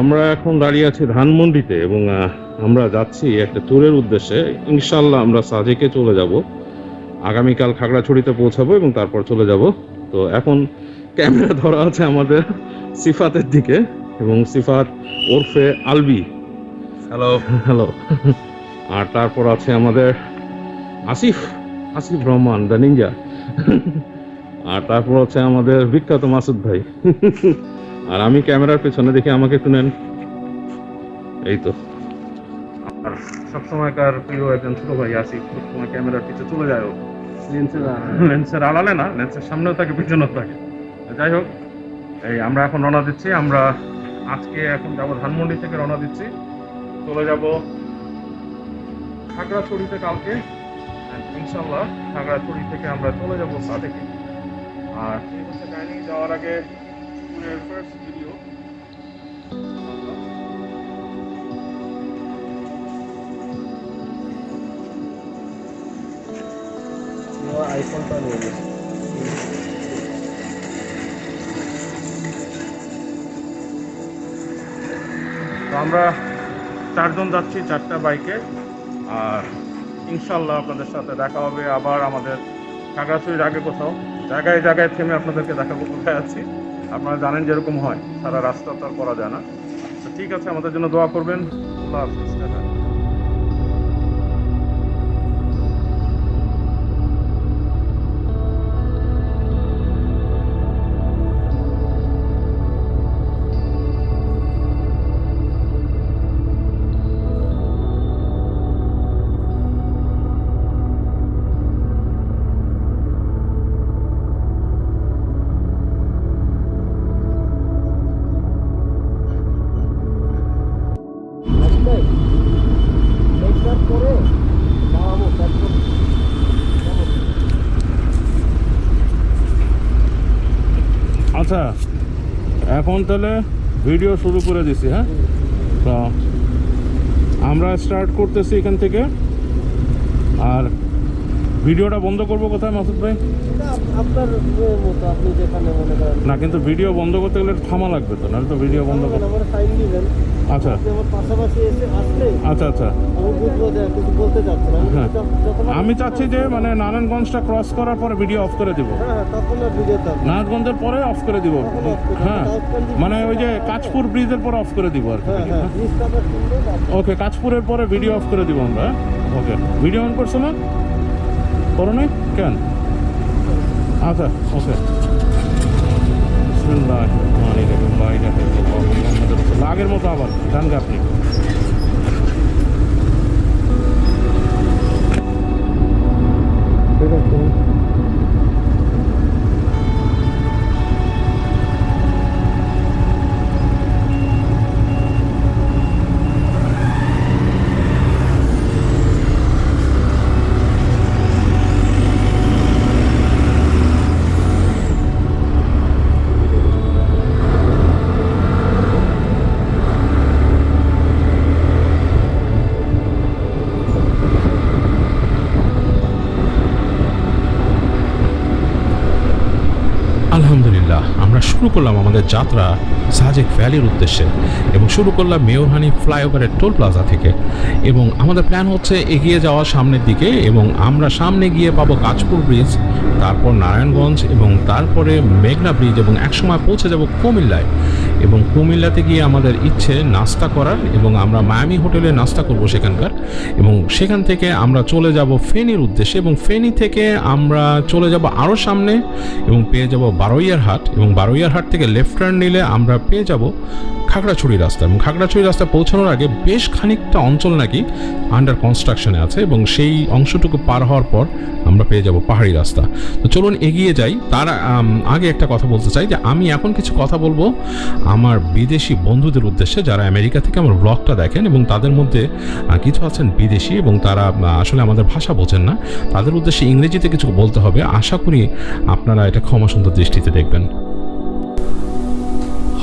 আমরা এখন দাঁড়িয়ে আছি ধানমন্ডিতে এবং আমরা যাচ্ছি একটা ট্যুরের উদ্দেশ্যে। ইনশাল্লাহ আমরা সাজেকে চলে যাব, আগামীকাল খাগড়াছড়িতে পৌঁছাবো এবং তারপর চলে যাব। তো এখন ক্যামেরা ধরা আছে আমাদের সিফাতের দিকে এবং সিফাত ওরফে আলবি, হ্যালো হ্যালো। আর তারপর আছে আমাদের আসিফ রহমান দ্য নিনজা। আর তারপর হচ্ছে আমাদের বিখ্যাত মাসুদ ভাই। আর আমি ক্যামেরার পেছনে, দেখি আমাকে একটু নেন। এই তো, আর সবসময়কার প্রিয় একজন ছোট ভাই আসিফ, সবসময় ক্যামেরার পিছনে চলে যায়, লেন্সের আড়ালে না, লেন্সের সামনেও থাকে পিছনেও থাকে। যাই হোক, এই আমরা এখন রওনা দিচ্ছি। আমরা আজকে এখন যাবো ধানমন্ডি থেকে রওনা দিচ্ছি, চলে যাব খাগড়াছড়িতে কালকে। ইনশাল্লাহ খাগড়াছড়ি থেকে আমরা চলে যাবো সাদেকে। আর এই হচ্ছে কাহিনী। যাওয়ার আগে ফার্স্ট ভিডিও, আইফোনটা নিয়ে নিই। তো আমরা 4 জন যাচ্ছি, 4টা বাইকে। আর ইনশাল্লাহ আপনাদের সাথে দেখা হবে আবার আমাদের খাগড়াছড়ির আগে কোথাও। জায়গায় জায়গায় থেমে আপনাদেরকে দেখাবো কোথায় আছি। আপনারা জানেন যেরকম হয়, সারা রাস্তা তো আর করা যায় না। তো ঠিক আছে, আমাদের জন্য দোয়া করবেন। আল্লাহ হাফেজ। আচ্ছা, এখন তাহলে ভিডিও শুরু করে দিছি। হ্যাঁ, তো আমরা স্টার্ট করতেছি এখান থেকে। আর ভিডিওটা বন্ধ করবো কোথায় মাসুদ ভাই? আপনার মতো, আপনি যেখানে মনে করেন। না, কিন্তু ভিডিও বন্ধ করতে গেলে থামা লাগবে তো, নাহলে তো ভিডিও বন্ধ করতে। আমার টাইম দিবেন। আচ্ছা, আমার পাশাপাশি এসে আসলে আচ্ছা আচ্ছা, আমি বুঝবো যে কিছু বলতে চাচ্ছি না। হ্যাঁ, আমি চাচ্ছি যে মানে নারায়ণগঞ্জটা ক্রস করার পরে ভিডিও অফ করে দিব। হ্যাঁ, তখন আর ভিডিও থাকবে। নারায়ণগঞ্জের পরে অফ করে দিব। হ্যাঁ, মানে ওই যে কাঁচপুর ব্রিজের পরে অফ করে দিব আর কি। হ্যাঁ হ্যাঁ, ব্রিজটা আমরা শুনলে ওকে, কাঁচপুরের পরে ভিডিও অফ করে দিব আমরা। ওকে, ভিডিও অন করছো না? করো নাই কেন? আচ্ছা, ওকে। আগের মতো আবার জান গে আপনি। ঠিক আছে। আলহামদুলিল্লাহ, আমরা শুরু করলাম আমাদের যাত্রা সাজেক ভ্যালির উদ্দেশ্যে এবং শুরু করলাম মেয়রহানি ফ্লাইওভারের টোল প্লাজা থেকে। এবং আমাদের প্ল্যান হচ্ছে এগিয়ে যাওয়া সামনের দিকে, এবং আমরা সামনে গিয়ে পাবো কাঁচপুর ব্রিজ, তারপর নারায়ণগঞ্জ এবং তারপরে মেঘনা ব্রিজ, এবং একসময় পৌঁছে যাব কুমিল্লায়। এবং কুমিল্লাতে গিয়ে আমাদের ইচ্ছে নাস্তা করার, এবং আমরা মায়ামি হোটেলে নাস্তা করব সেখানকার। এবং সেখান থেকে আমরা চলে যাব ফেনীর উদ্দেশ্যে, এবং ফেনী থেকে আমরা চলে যাব আরও সামনে এবং পেয়ে যাব বারোইয়ারহাট, এবং বারোইয়ারহাট থেকে লেফট টার্ন নিলে আমরা পেয়ে যাব খাগড়াছড়ি রাস্তা। এবং খাগড়াছড়ি রাস্তা পৌঁছানোর আগে বেশ খানিকটা অঞ্চল নাকি আন্ডার কনস্ট্রাকশনে আছে, এবং সেই অংশটুকু পার হওয়ার পর আমরা পেয়ে যাব পাহাড়ি রাস্তা। তো চলুন এগিয়ে যাই। তার আগে একটা কথা বলতে চাই যে আমি এখন কিছু কথা বলবো আমার বিদেশি বন্ধুদের উদ্দেশ্যে, যারা আমেরিকা থেকে আমার ব্লগটা দেখেন, এবং তাদের মধ্যে কিছু আছেন বিদেশি এবং তারা আসলে আমাদের ভাষা বোঝেন না। তাদের উদ্দেশ্যে ইংরেজিতে কিছু বলতে হবে। আশা করি আপনারা এটা ক্ষমাসুন্দর দৃষ্টিতে দেখবেন।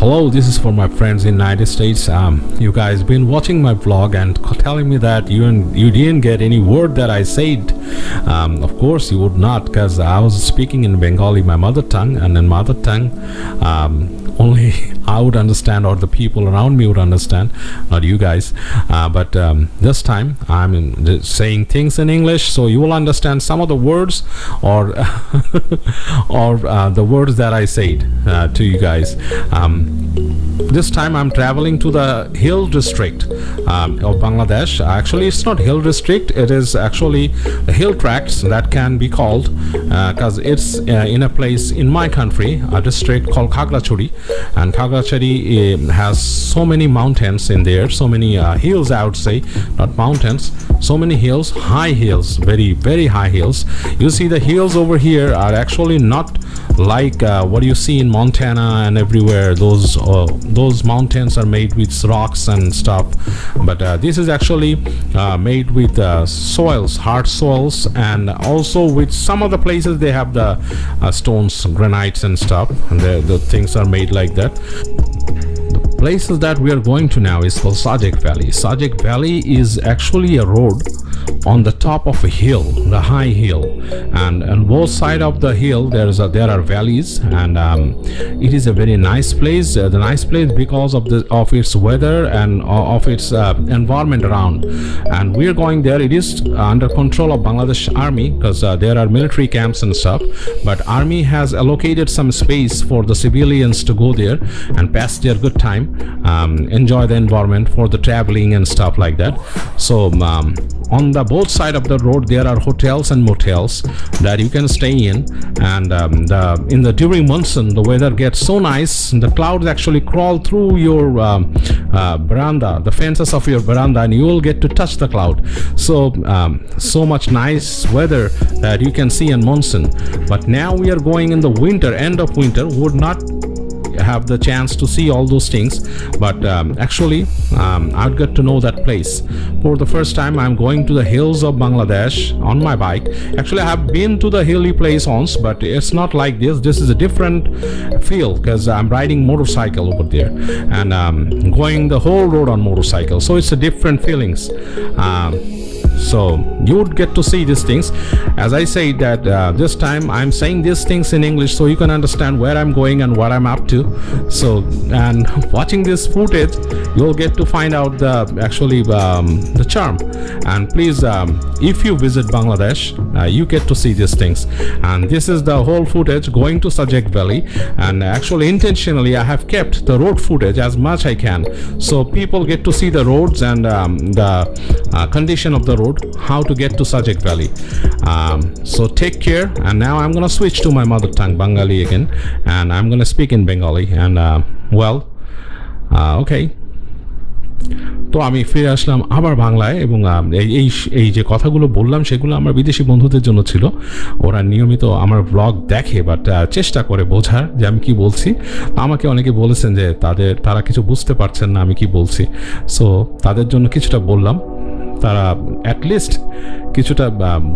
Hello, this is for my friends in United States. You guys been watching my vlog and telling me that you didn't get any word that I said. Of course you would not, because I was speaking in Bengali, my mother tongue, and in mother tongue only I would understand, or the people around me would understand, not you guys. But this time I'm saying things in English, so you will understand some of the words, or or the words that I said to you guys. This time I'm traveling to the hill district of Bangladesh. Actually, it's not hill district, it is actually hill tracts that can be called, because it's in a place in my country, a district called Khagrachari, and Khagrachari has so many mountains in there, so many hills, I would say, not mountains, so many hills, high hills, very very high hills. You see the hills over here are actually not like what you see in Montana and everywhere. Those mountains are made with rocks and stuff, but this is actually made with soils, hard soils, and also with some of the places they have the stones, granites and stuff, and the things are made like that. The places that we are going to now is called Sajek Valley. Sajek Valley is actually a road on the top of a hill, the high hill, and on both sides of the hill there are valleys, and it is a very nice place. The nice place because of its weather and of its environment around, and we are going there. It is under control of Bangladesh Army, because there are military camps and stuff, but Army has allocated some space for the civilians to go there and pass their good time, enjoy the environment for the traveling and stuff like that. So on the both side of the road there are hotels and motels that you can stay in, and during monsoon the weather gets so nice, the clouds actually crawl through your veranda, the fences of your veranda, and you will get to touch the cloud. So much nice weather that you can see in monsoon. But now we are going in the winter, end of winter, would not have the chance to see all those things, but actually I'd get to know that place. For the first time I'm going to the hills of Bangladesh on my bike. Actually I have been to the hilly place once, but it's not like this is a different feel, because I'm riding motorcycle over there and going the whole road on motorcycle, so it's a different feelings. So you would get to see these things. As I say that this time I'm saying these things in English so you can understand where I'm going and what I'm up to. So, and watching this footage you'll get to find out the charm. And please, if you visit Bangladesh, you get to see these things. And this is the whole footage going to Sajek Valley, and actually intentionally I have kept the road footage as much I can, so people get to see the roads and the condition of the road, how to get to Sajek Valley. So take care, and now I'm gonna switch to my mother tongue, Bengali again, and I'm gonna speak in Bengali, and okay. তো আমি ফিরে আসলাম আবার বাংলায়, এবং এই যে কথাগুলো বললাম সেগুলো আমার বিদেশি বন্ধুদের জন্য ছিল। ওরা নিয়মিত আমার ব্লগ দেখে, বাট চেষ্টা করে বোঝার যে আমি কি বলছি। আমাকে অনেকে বলেছেন যে তারা কিছু বুঝতে পারছেন না আমি কি বলছি, সো তাদের জন্য কিছুটা বললাম, তারা অ্যাটলিস্ট কিছুটা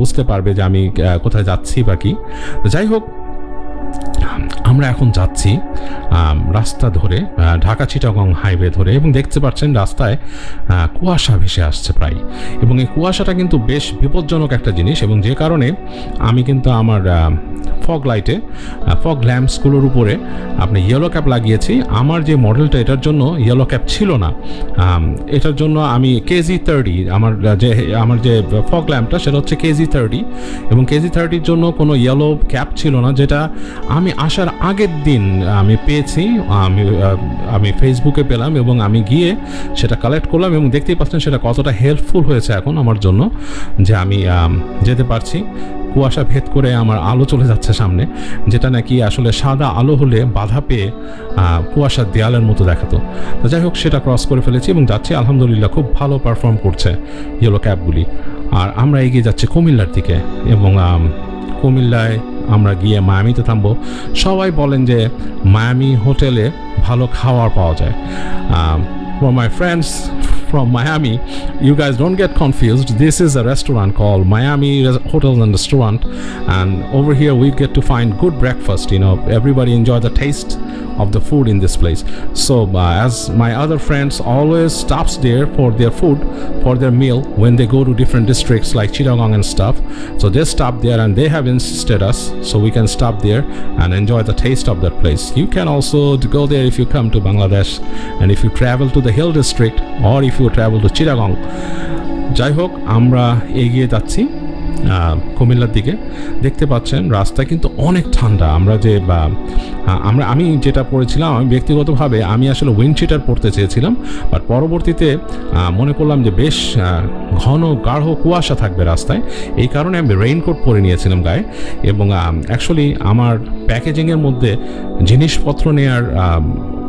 বুঝতে পারবে যে আমি কোথায় যাচ্ছি বা কি। যাই হোক, আমরা এখন যাচ্ছি রাস্তা ধরে, ঢাকা চিটাগং হাইওয়ে ধরে, এবং দেখতে পাচ্ছেন রাস্তায় কুয়াশা ভেসে আসছে প্রায়, এবং এই কুয়াশাটা কিন্তু বেশ বিপজ্জনক একটা জিনিস, এবং যে কারণে আমি কিন্তু আমার ফগ লাইটে, ফগ ল্যাম্পসগুলোর উপরে আপনি ইয়েলো ক্যাপ লাগিয়েছি। আমার যে মডেলটা এটার জন্য ইয়েলো ক্যাপ ছিল না, এটার জন্য আমি KZ30, আমার যে ফগ ল্যাম্পটা সেটা হচ্ছে KZ30, এবং KZ30 জন্য কোনো ইয়েলো ক্যাপ ছিল না, যেটা আমি আসার আগের দিন আমি পেয়েছি, আমি ফেসবুকে পেলাম, এবং আমি গিয়ে সেটা কালেক্ট করলাম, এবং দেখতেই পাচ্ছেন সেটা কতটা হেল্পফুল হয়েছে এখন আমার জন্য, যে আমি যেতে পারছি। কুয়াশা ভেদ করে আমার আলো চলে যাচ্ছে সামনে, যেটা নাকি আসলে সাদা আলো হলে বাধা পেয়ে কুয়াশার দেয়ালের মতো দেখাতো। তো যাই হোক, সেটা ক্রস করে ফেলেছি এবং যাচ্ছি, আলহামদুলিল্লাহ খুব ভালো পারফর্ম করছে ইয়েলো ক্যাবগুলি। আর আমরা এগিয়ে যাচ্ছি কুমিল্লার দিকে, এবং কুমিল্লায় আমরা গিয়ে মায়ামিতে থামবো। সবাই বলেন যে মায়ামি হোটেলে ভালো খাবার পাওয়া যায়। For my friends from Miami, you guys don't get confused. This is a restaurant called Miami Hotels and Restaurant, and over here we get to find good breakfast. You know, everybody enjoy the taste of the food in this place. So as my other friends always stops there for their food, for their meal when they go to different districts like Chittagong and stuff, so they stop there and they have insisted us so we can stop there and enjoy the taste of that place. You can also go there if you come to Bangladesh, and if you travel to the Hill District or if you travel to Chittagong. যাই হোক, আমরা এগিয়ে যাচ্ছি কুমিল্লার দিকে। দেখতে পাচ্ছেন রাস্তা কিন্তু অনেক ঠান্ডা। আমি যেটা পড়েছিলাম, আমি ব্যক্তিগতভাবে আমি আসলে উইন্ড শিটার পড়তে চেয়েছিলাম, বাট পরবর্তীতে মনে করলাম যে বেশ ঘন গাঢ় কুয়াশা থাকবে রাস্তায়, এই কারণে আমি রেইনকোট পরে নিয়েছিলাম গায়ে। এবং অ্যাকচুয়ালি আমার প্যাকেজিংয়ের মধ্যে জিনিসপত্র নেওয়ার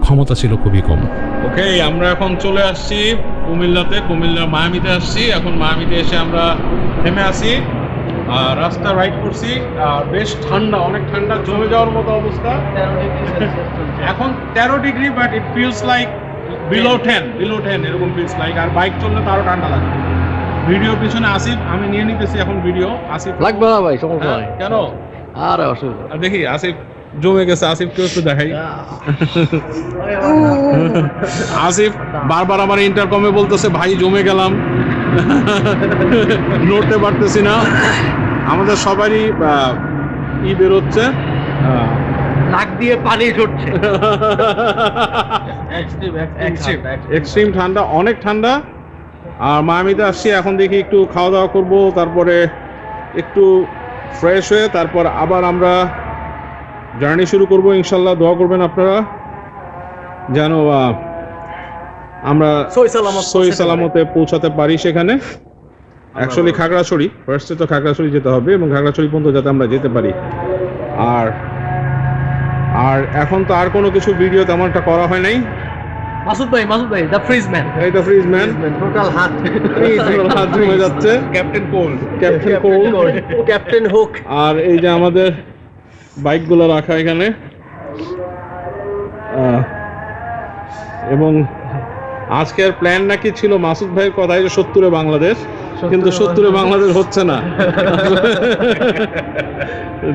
ক্ষমতা ছিল খুবই কম। ওকে, আমরা এখন চলে আসছি কুমিল্লাতে, কুমিল্লার মায়ামিতে আসছি। এখন মায়ামিতে এসে আমরা নেমে আসি, রাস্তা রাইড করছি। বেশ ঠান্ডা, অনেক ঠান্ডা, জমে যাওয়ার মতো অবস্থা। 13 ডিগ্রি সেলসিয়াস চলছে এখন 13 degree, but it feels like below 10 এরকম ফিলস লাইক। আর বাইক চললে তো আরো ঠান্ডা লাগে। ভিডিওর পিছনে আসিফ, আমি নিয়ে নিতেছি এখন ভিডিও। আসিফ লাগবে না ভাই, সমস্যা নাই। কেন? আরে অসুবিধা। আর দেখি আসিফ জমে গেছে, আসিফকে একটু দেখাই। আসিফ বারবার আমার ইন্টারকমে বলতেছে ভাই জমে গেলাম, নড়তে পারতেছি না। আমাদের সবারই বেরোচ্ছে, নাক দিয়ে পানি ঝরছে। এক্সট্রিম ঠান্ডা, অনেক ঠান্ডা। আর মায়ামিতে আসছি, এখন দেখি একটু খাওয়া দাওয়া করব, তারপরে একটু ফ্রেশ হয়ে তারপর আবার আমরা জার্নি শুরু করব। ইনশাল্লাহ দোয়া করবেন আপনারা যেন আমরা সহি সালামতে পৌঁছাতে পারি সেখানে। অ্যাকচুয়ালি খাগড়াছড়ি, ফার্স্টে তো খাগড়াছড়ি যেতে হবে এবং খাগড়াছড়ি পর্যন্ত যাতে আমরা যেতে পারি। আর এখন তো আর কোনো কিছু ভিডিও তেমন একটা করা হয় নাই। মাসুদ ভাই, দ্য ফ্রিজ ম্যান, এই দ্য ফ্রিজ ম্যান, টোটাল হাত জমে যাচ্ছে। Captain hook. আর এই যে আমাদের বাইকগুলো রাখা এখানে, এবং আজকের প্ল্যান নাকি ছিল মাসুদ ভাইয়ের কথাই যে 70-এ বাংলাদেশ, কিন্তু 70-এ বাংলাদেশ হচ্ছে না।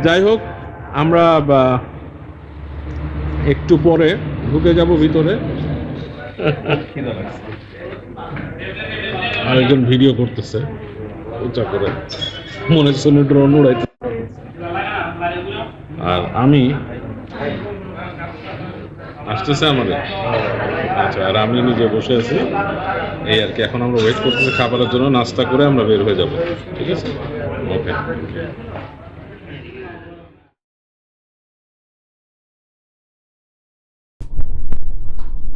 যাই হোক, আমরা একটু পরে ঢুকে যাব ভিতরে। আরেকজন ভিডিও করতেছে উঁচা করে, মনে শুনে ড্রোন উড়াইতে। আর আমি আসতেছে আমাদের, আচ্ছা, আর আমি নিজে বসে আছি এই আর কি। এখন আমরা ওয়েট করতেছি খাবারের জন্য, নাস্তা করে আমরা বের হয়ে যাব। ঠিক আছে, ওকে।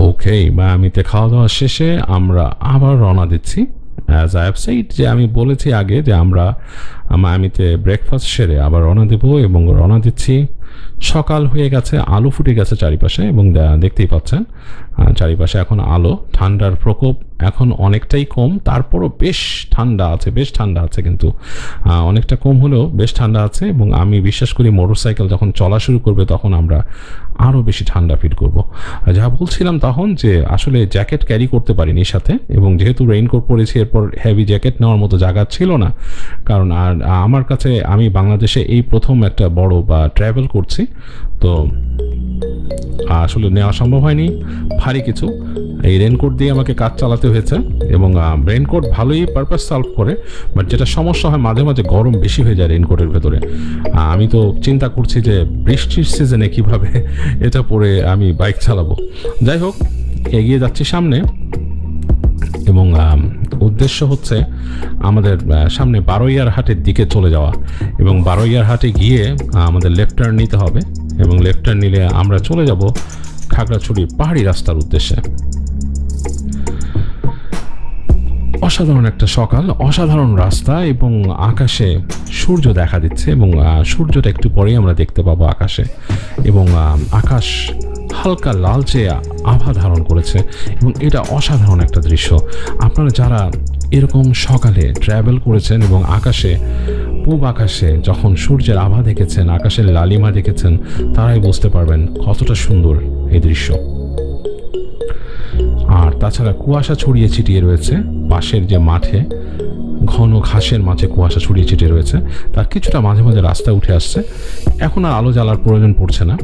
ওকে, মায়ামিতে খাওয়া দাওয়া শেষে আমরা আবার রওনা দিচ্ছি। অ্যাজ আই হ্যাভ সেড, যে আমি বলেছি আগে যে আমরা মায়ামিতে ব্রেকফাস্ট সেরে আবার রওনা দেবো, এবং রওনা দিচ্ছি। সকাল হয়ে গেছে, আলো ফুটে গেছে চারিপাশে, এবং দেখতেই পাচ্ছেন চারিপাশে এখন আলো। ঠান্ডার প্রকোপ এখন অনেকটাই কম, তারপরও বেশ ঠান্ডা আছে, কিন্তু অনেকটা কম হলেও বেশ ঠান্ডা আছে। এবং আমি বিশ্বাস করি মোটরসাইকেল যখন চলা শুরু করবে তখন আমরা আরও বেশি ঠান্ডা ফিল করবো। যা বলছিলাম তখন, যে আসলে জ্যাকেট ক্যারি করতে পারিনি সাথে, এবং যেহেতু রেইনকোট পরেছি, এরপর হেভি জ্যাকেট নেওয়ার মতো জায়গা ছিল না। কারণ আর আমার কাছে, আমি বাংলাদেশে এই প্রথম একটা বড় ট্রাভেল করছি, তো আসলে নেওয়া সম্ভব হয়নি ভারী কিছু। এই রেনকোট দিয়ে আমাকে কাজ চালাতে হয়েছে, এবং রেনকোট ভালোই পারপাস সলভ করে, বাট যেটা সমস্যা হয় মাঝে মাঝে গরম বেশি হয়ে যায় রেনকোটের ভেতরে। আমি তো চিন্তা করছি যে বৃষ্টির সিজনে কিভাবে এটা পরে আমি বাইক চালাবো। যাই হোক, এগিয়ে যাচ্ছি সামনে, এবং উদ্দেশ্য হচ্ছে আমাদের সামনে বারোইয়ার হাটের দিকে চলে যাওয়া, এবং বারোইয়ার হাটে গিয়ে আমাদের লেফট টার্ন নিতে হবে, এবং লেফট টার্ন নিলে আমরা চলে যাব খাগড়াছড়ি পাহাড়ি রাস্তার উদ্দেশ্যে। অসাধারণ একটা সকাল, অসাধারণ রাস্তা, এবং আকাশে সূর্য দেখা দিচ্ছে, এবং সূর্যটা একটু পরেই আমরা দেখতে পাবো আকাশে, এবং আকাশ হালকা লালচে আভা ধারণ করেছে, এবং এটা অসাধারণ একটা দৃশ্য। আপনারা যারা এরকম সকালে ট্রাভেল করেছেন এবং আকাশে, পূব আকাশে যখন সূর্যের আভা দেখেছেন, আকাশের লালিমা দেখেছেন, তারাই বুঝতে পারবেন কতটা সুন্দর এই দৃশ্য। আর তাছাড়া কুয়াশা ছড়িয়ে ছিটিয়ে রয়েছে পাশের যে মাঠে, ঘন ঘাসের মাঝে কুয়াশা ছড়িয়ে ছিটিয়ে রয়েছে, তার কিছুটা মাঝে মাঝে রাস্তা উঠে আসছে। এখন আর আলো জ্বালার প্রয়োজন পড়ছে না,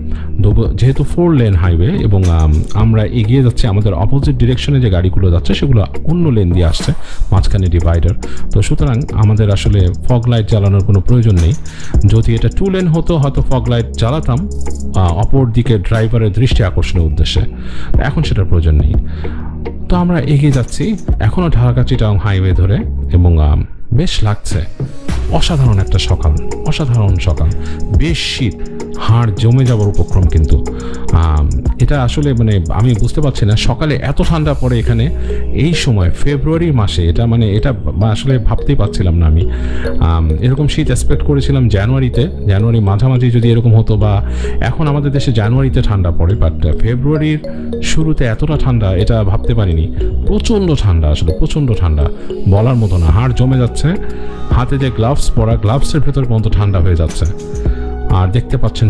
যেহেতু 4 লেন হাইওয়ে এবং আমরা এগিয়ে যাচ্ছি, আমাদের অপোজিট ডিরেকশনে যে গাড়িগুলো যাচ্ছে সেগুলো অন্য লেন দিয়ে আসছে, মাঝখানে ডিভাইডার। তো সুতরাং আমাদের আসলে ফগ লাইট জ্বালানোর কোনো প্রয়োজন নেই। যদি এটা 2 লেন হতো হয়তো ফগ লাইট জ্বালাতাম অপর দিকে ড্রাইভারের দৃষ্টি আকর্ষণের উদ্দেশ্যে, এখন সেটার প্রয়োজন নেই। তো আমরা এগিয়ে যাচ্ছি এখনও ঢাকা চিটাগং হাইওয়ে ধরে, এবং বেশ লাগছে। অসাধারণ একটা সকাল, অসাধারণ সকাল, বেশ শীত, হাড় জমে যাওয়ার উপক্রম। কিন্তু এটা আসলে মানে আমি বুঝতে পারছি না সকালে এত ঠান্ডা পড়ে এখানে এই সময় ফেব্রুয়ারি মাসে। এটা আসলে ভাবতেই পারছিলাম না আমি। এরকম শীত এক্সপেক্ট করেছিলাম জানুয়ারি মাঝামাঝি যদি এরকম হতো, বা এখন আমাদের দেশে জানুয়ারিতে ঠান্ডা পড়ে, বাট ফেব্রুয়ারির শুরুতে এতটা ঠান্ডা এটা ভাবতে পারিনি। প্রচণ্ড ঠান্ডা, আসলে প্রচণ্ড ঠান্ডা, বলার মতো না। হাড় জমে যাচ্ছে, হাতে যে গ্লাভস পরা, গ্লাভসের ভেতর পর্যন্ত ঠান্ডা হয়ে যাচ্ছে। আর দেখতে পাচ্ছেন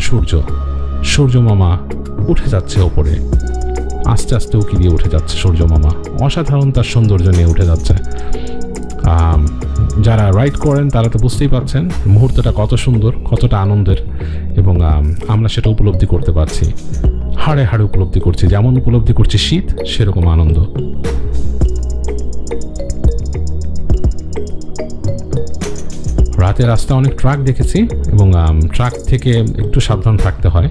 সূর্য মামা উঠে যাচ্ছে ওপরে, আস্তে আস্তে উকি দিয়ে উঠে যাচ্ছে সূর্য মামা। অসাধারণ তার সৌন্দর্য নিয়ে উঠে যাচ্ছে। যারা রাইড করেন তারা তো বুঝতেই পারছেন মুহূর্তটা কত সুন্দর, কতটা আনন্দের, এবং আমরা সেটা উপলব্ধি করতে পারছি, হাড়ে হাড়ে উপলব্ধি করছি। যেমন উপলব্ধি করছি শীত, সেরকম আনন্দ। রাতে রাস্তা অনেক ট্রাক দেখেছি, এবং ট্রাক থেকে একটু সাবধান থাকতে হয়,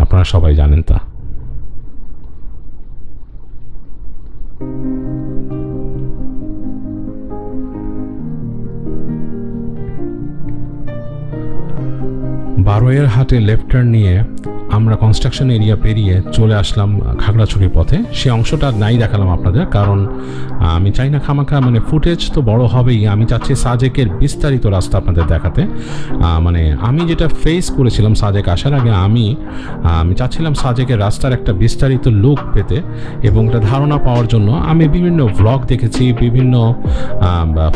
আপনারা সবাই জানেন তা। বারোয়ের হাটে লেফট টার্ন নিয়ে আমরা কনস্ট্রাকশন এরিয়া পেরিয়ে চলে আসলাম খাগড়াছড়ির পথে। সেই অংশটা নাই দেখালাম আপনাদের, কারণ আমি চাই না খামাখা, মানে ফুটেজ তো বড় হবেই, আমি চাচ্ছি সাজেকের বিস্তারিত রাস্তা আপনাদের দেখাতে। মানে আমি যেটা ফেস করেছিলাম সাজেক আসার আগে, আমি চাচ্ছিলাম সাজেকের রাস্তার একটা বিস্তারিত লুক পেতে, এবং একটা ধারণা পাওয়ার জন্য আমি বিভিন্ন ভ্লগ দেখেছি, বিভিন্ন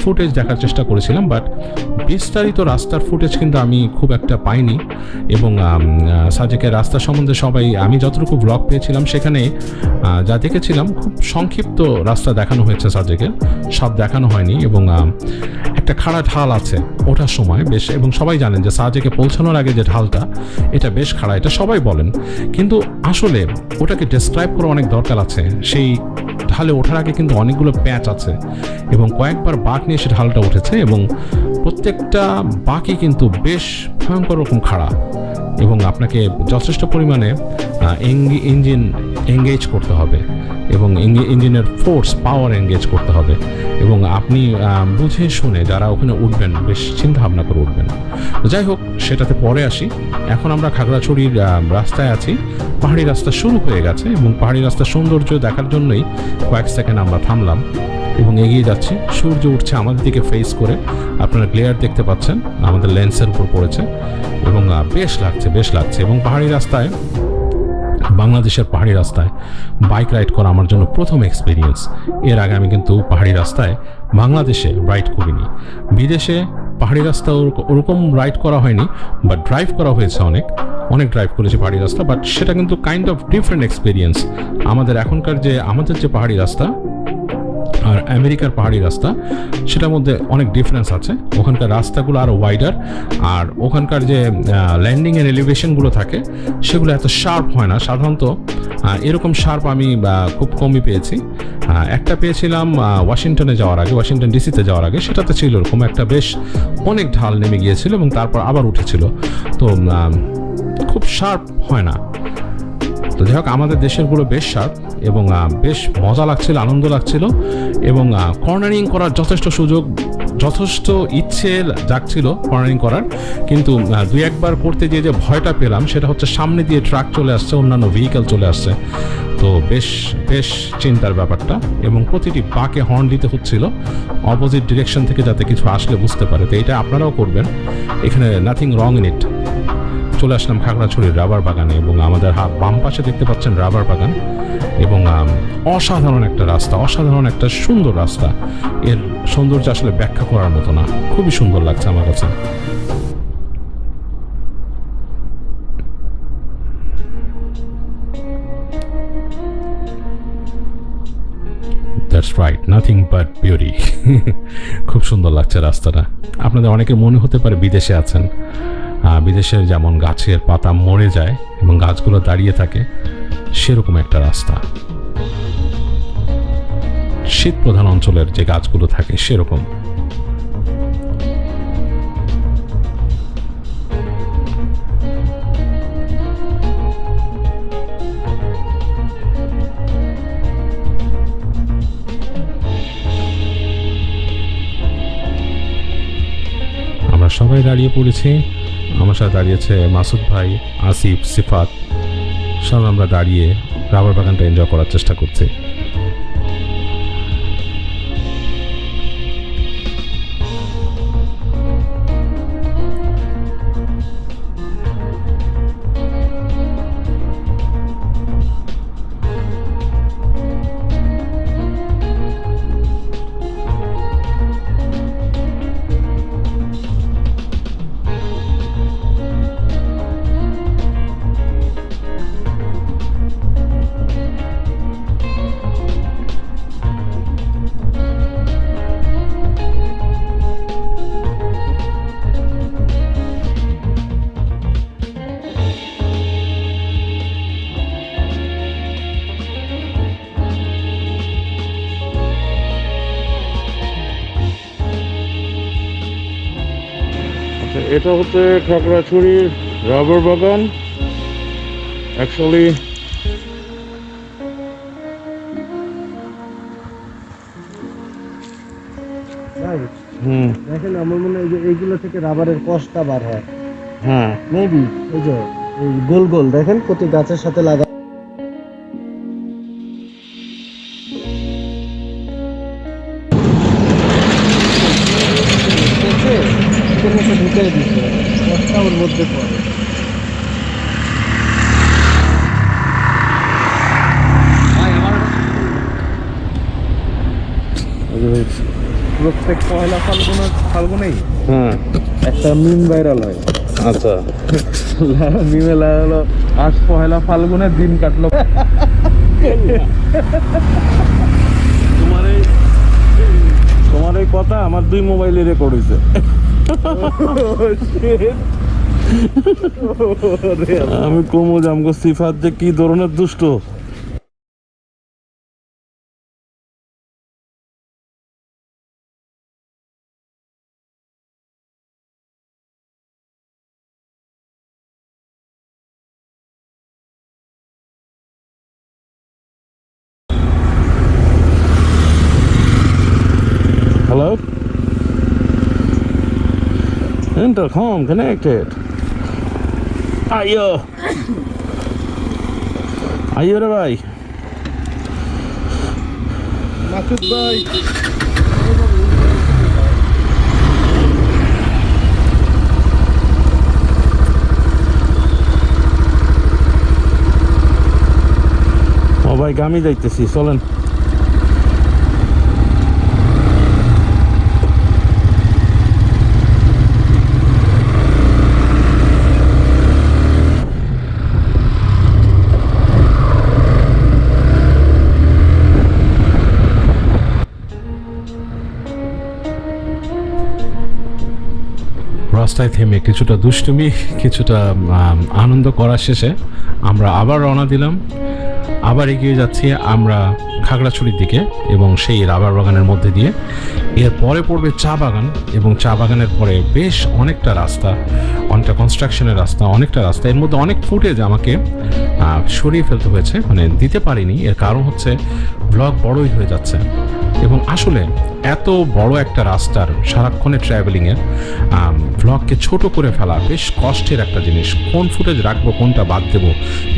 ফুটেজ দেখার চেষ্টা করেছিলাম, বাট বিস্তারিত রাস্তার ফুটেজ কিন্তু আমি খুব একটা পাইনি। এবং সাজেকের রাস্তা সম্বন্ধে আমি যতটুকু ব্লগ পেয়েছিলাম সেখানে যা দেখেছিলাম খুব সংক্ষিপ্ত রাস্তা দেখানো হয়েছে সাজেকের, সব দেখানো হয়নি। এবং একটা খাড়া ঢাল আছে ওঠার সময় বেশ, এবং সবাই জানেন যে সাজেকে পৌঁছানোর আগে যে ঢালটা এটা বেশ খাড়া, এটা সবাই বলেন, কিন্তু আসলে ওটাকে ডেসক্রাইব করা অনেক দরকার আছে। সেই ঢালে ওঠার আগে কিন্তু অনেকগুলো প্যাচ আছে, এবং কয়েকবার বাঁক নিয়ে সে ঢালটা উঠেছে, এবং প্রত্যেকটা বাঁকই কিন্তু বেশ ভয়ঙ্কর রকম খাড়া, এবং আপনাকে যথেষ্ট পরিমাণে ইঞ্জিন এঙ্গেজ করতে হবে, এবং ইঞ্জিনের পাওয়ার এঙ্গেজ করতে হবে, এবং আপনি বুঝে শুনে যারা ওখানে উঠবেন বেশ চিন্তা ভাবনা করে উঠবেন। তো যাই হোক, সেটাতে পরে আসি। এখন আমরা খাগড়াছড়ির রাস্তায় আছি, পাহাড়ি রাস্তা শুরু হয়ে গেছে, এবং পাহাড়ি রাস্তার সৌন্দর্য দেখার জন্যই কয়েক সেকেন্ড আমরা থামলাম এবং এগিয়ে যাচ্ছি। সূর্য উঠছে আমাদের দিকে ফেস করে, আপনারা গ্লেয়ার দেখতে পাচ্ছেন আমাদের লেন্সের উপর পড়েছে, এবং বেশ লাগছে। এবং পাহাড়ি রাস্তায়, বাংলাদেশের পাহাড়ি রাস্তায় বাইক রাইড করা আমার জন্য প্রথম এক্সপিরিয়েন্স। এর আগে আমি কিন্তু পাহাড়ি রাস্তায় বাংলাদেশে রাইড করিনি। বিদেশে পাহাড়ি রাস্তা ওরকম রাইড করা হয়নি, বাট ড্রাইভ করা হয়েছে, অনেক ড্রাইভ করেছি পাহাড়ি রাস্তা, বাট সেটা কিন্তু কাইন্ড অফ ডিফারেন্ট এক্সপিরিয়েন্স। আমাদের যে পাহাড়ি রাস্তা আর আমেরিকার পাহাড়ি রাস্তা, সেটার মধ্যে অনেক ডিফারেন্স আছে। ওখানকার রাস্তাগুলো আরও ওয়াইডার, আর ওখানকার যে ল্যান্ডিংয়ের এলিভেশনগুলো থাকে সেগুলো এত শার্প হয় না সাধারণত। এরকম শার্প আমি খুব কমই পেয়েছি। একটা পেয়েছিলাম ওয়াশিংটন ডিসিতে যাওয়ার আগে, সেটাতে ছিল এরকম একটা বেশ অনেক ঢাল নেমে গিয়েছিল এবং তারপর আবার উঠেছিল, তো খুব শার্প হয় না। তো যাই হোক, আমাদের দেশেরগুলো বেশ শার্প এবং বেশ মজা লাগছিল, আনন্দ লাগছিল, এবং কর্নারিং করার যথেষ্ট সুযোগ, যথেষ্ট ইচ্ছে জাগছিল কর্নারিং করার। কিন্তু দুই একবার করতে গিয়ে যে ভয়টা পেলাম সেটা হচ্ছে সামনে দিয়ে ট্রাক চলে আসছে, অন্যান্য ভেহিক্যাল চলে আসছে, তো বেশ চিন্তার ব্যাপারটা। এবং প্রতিটি বাঁকে হর্ন দিতে হচ্ছিল অপোজিট ডিরেকশন থেকে, যাতে কিছু আসলে বুঝতে পারে। তো এটা আপনারাও করবেন, এখানে নাথিং রং ইন ইট। চলে আসলাম খাগড়াছড়ির রাবার বাগানে, এবং আমাদের বাম পাশে দেখতে পাচ্ছেন রাবার বাগান, এবং অসাধারণ একটা রাস্তা, অসাধারণ একটা সুন্দর রাস্তা। এর সৌন্দর্য আসলে ব্যাখ্যা করার মতো না, খুবই সুন্দর লাগছে আমার কাছে। That's right, nothing but beauty. খুব সুন্দর লাগছে রাস্তাটা। আপনাদের অনেকের মনে হতে পারে বিদেশে আছেন। বিদেশে যেমন গাছের পাতা মরে যায় এবং গাছগুলো দাঁড়িয়ে থাকে, সেরকম একটা রাস্তা। শীত প্রধান অঞ্চলের যে গাছগুলো থাকে সেরকম। আমরা সবাই দাঁড়িয়ে পড়েছি। আমার সাথে দাঁড়িয়েছে মাসুদ ভাই, আসিফ, সিফাত। সব আমরা দাঁড়িয়ে রাবার বাগানটা এনজয় করার চেষ্টা করছি। এটা হচ্ছে খাগড়াছড়ির রাবার বাগান। অ্যাকচুয়ালি ভাই দেখেন, আমার মনে হয় যে এইগুলো থেকে রাবারের কষটা বার হয়। হ্যাঁ, মেবি এই যে এই গোল গোল দেখেন প্রতি গাছের সাথে লাগা। ঢুকাই দিচ্ছে, কষটা ওর মধ্যে পড়ে। প্রত্যেক পয়লা ফাল্গুনেই হ্যাঁ, একটা মিম ভাইরাল হয়। আচ্ছা। মিমে হলো আজ পয়লা ফাল্গুনের দিন কাটলো। তোমার এই কথা আমার 2 মোবাইলে রেকর্ড হয়েছে। আমি কমু জামগো সিফাত যে কি ধরনের দুষ্ট। Hello? Intercom connected. Ayo. Ayo রে ভাই। মাসুদ ভাই, ও ভাই গামি যাইতেছি, চলেন। রাস্তায় থেমে কিছুটা দুষ্টুমি, কিছুটা আনন্দ করা শেষে আমরা আবার রওনা দিলাম। আবার এগিয়ে যাচ্ছি আমরা খাগড়াছড়ির দিকে এবং সেই রাবার বাগানের মধ্যে দিয়ে। এর পরে পড়বে চা বাগান এবং চা বাগানের পরে বেশ অনেকটা রাস্তা, অনেকটা কনস্ট্রাকশনের রাস্তা, অনেকটা রাস্তা। এর মধ্যে অনেক ফুটেজ আমাকে সরিয়ে ফেলতে হয়েছে, মানে দিতে পারিনি। এর কারণ হচ্ছে ব্লগ বড়ই হয়ে যাচ্ছে এবং আসলে এত বড় একটা রাস্তার সারাক্ষণের ট্রাভেলিংয়ের ব্লগকে ছোট করে ফেলা বেশ কষ্টের একটা জিনিস। কোন ফুটেজ রাখবো, কোনটা বাদ দেবো,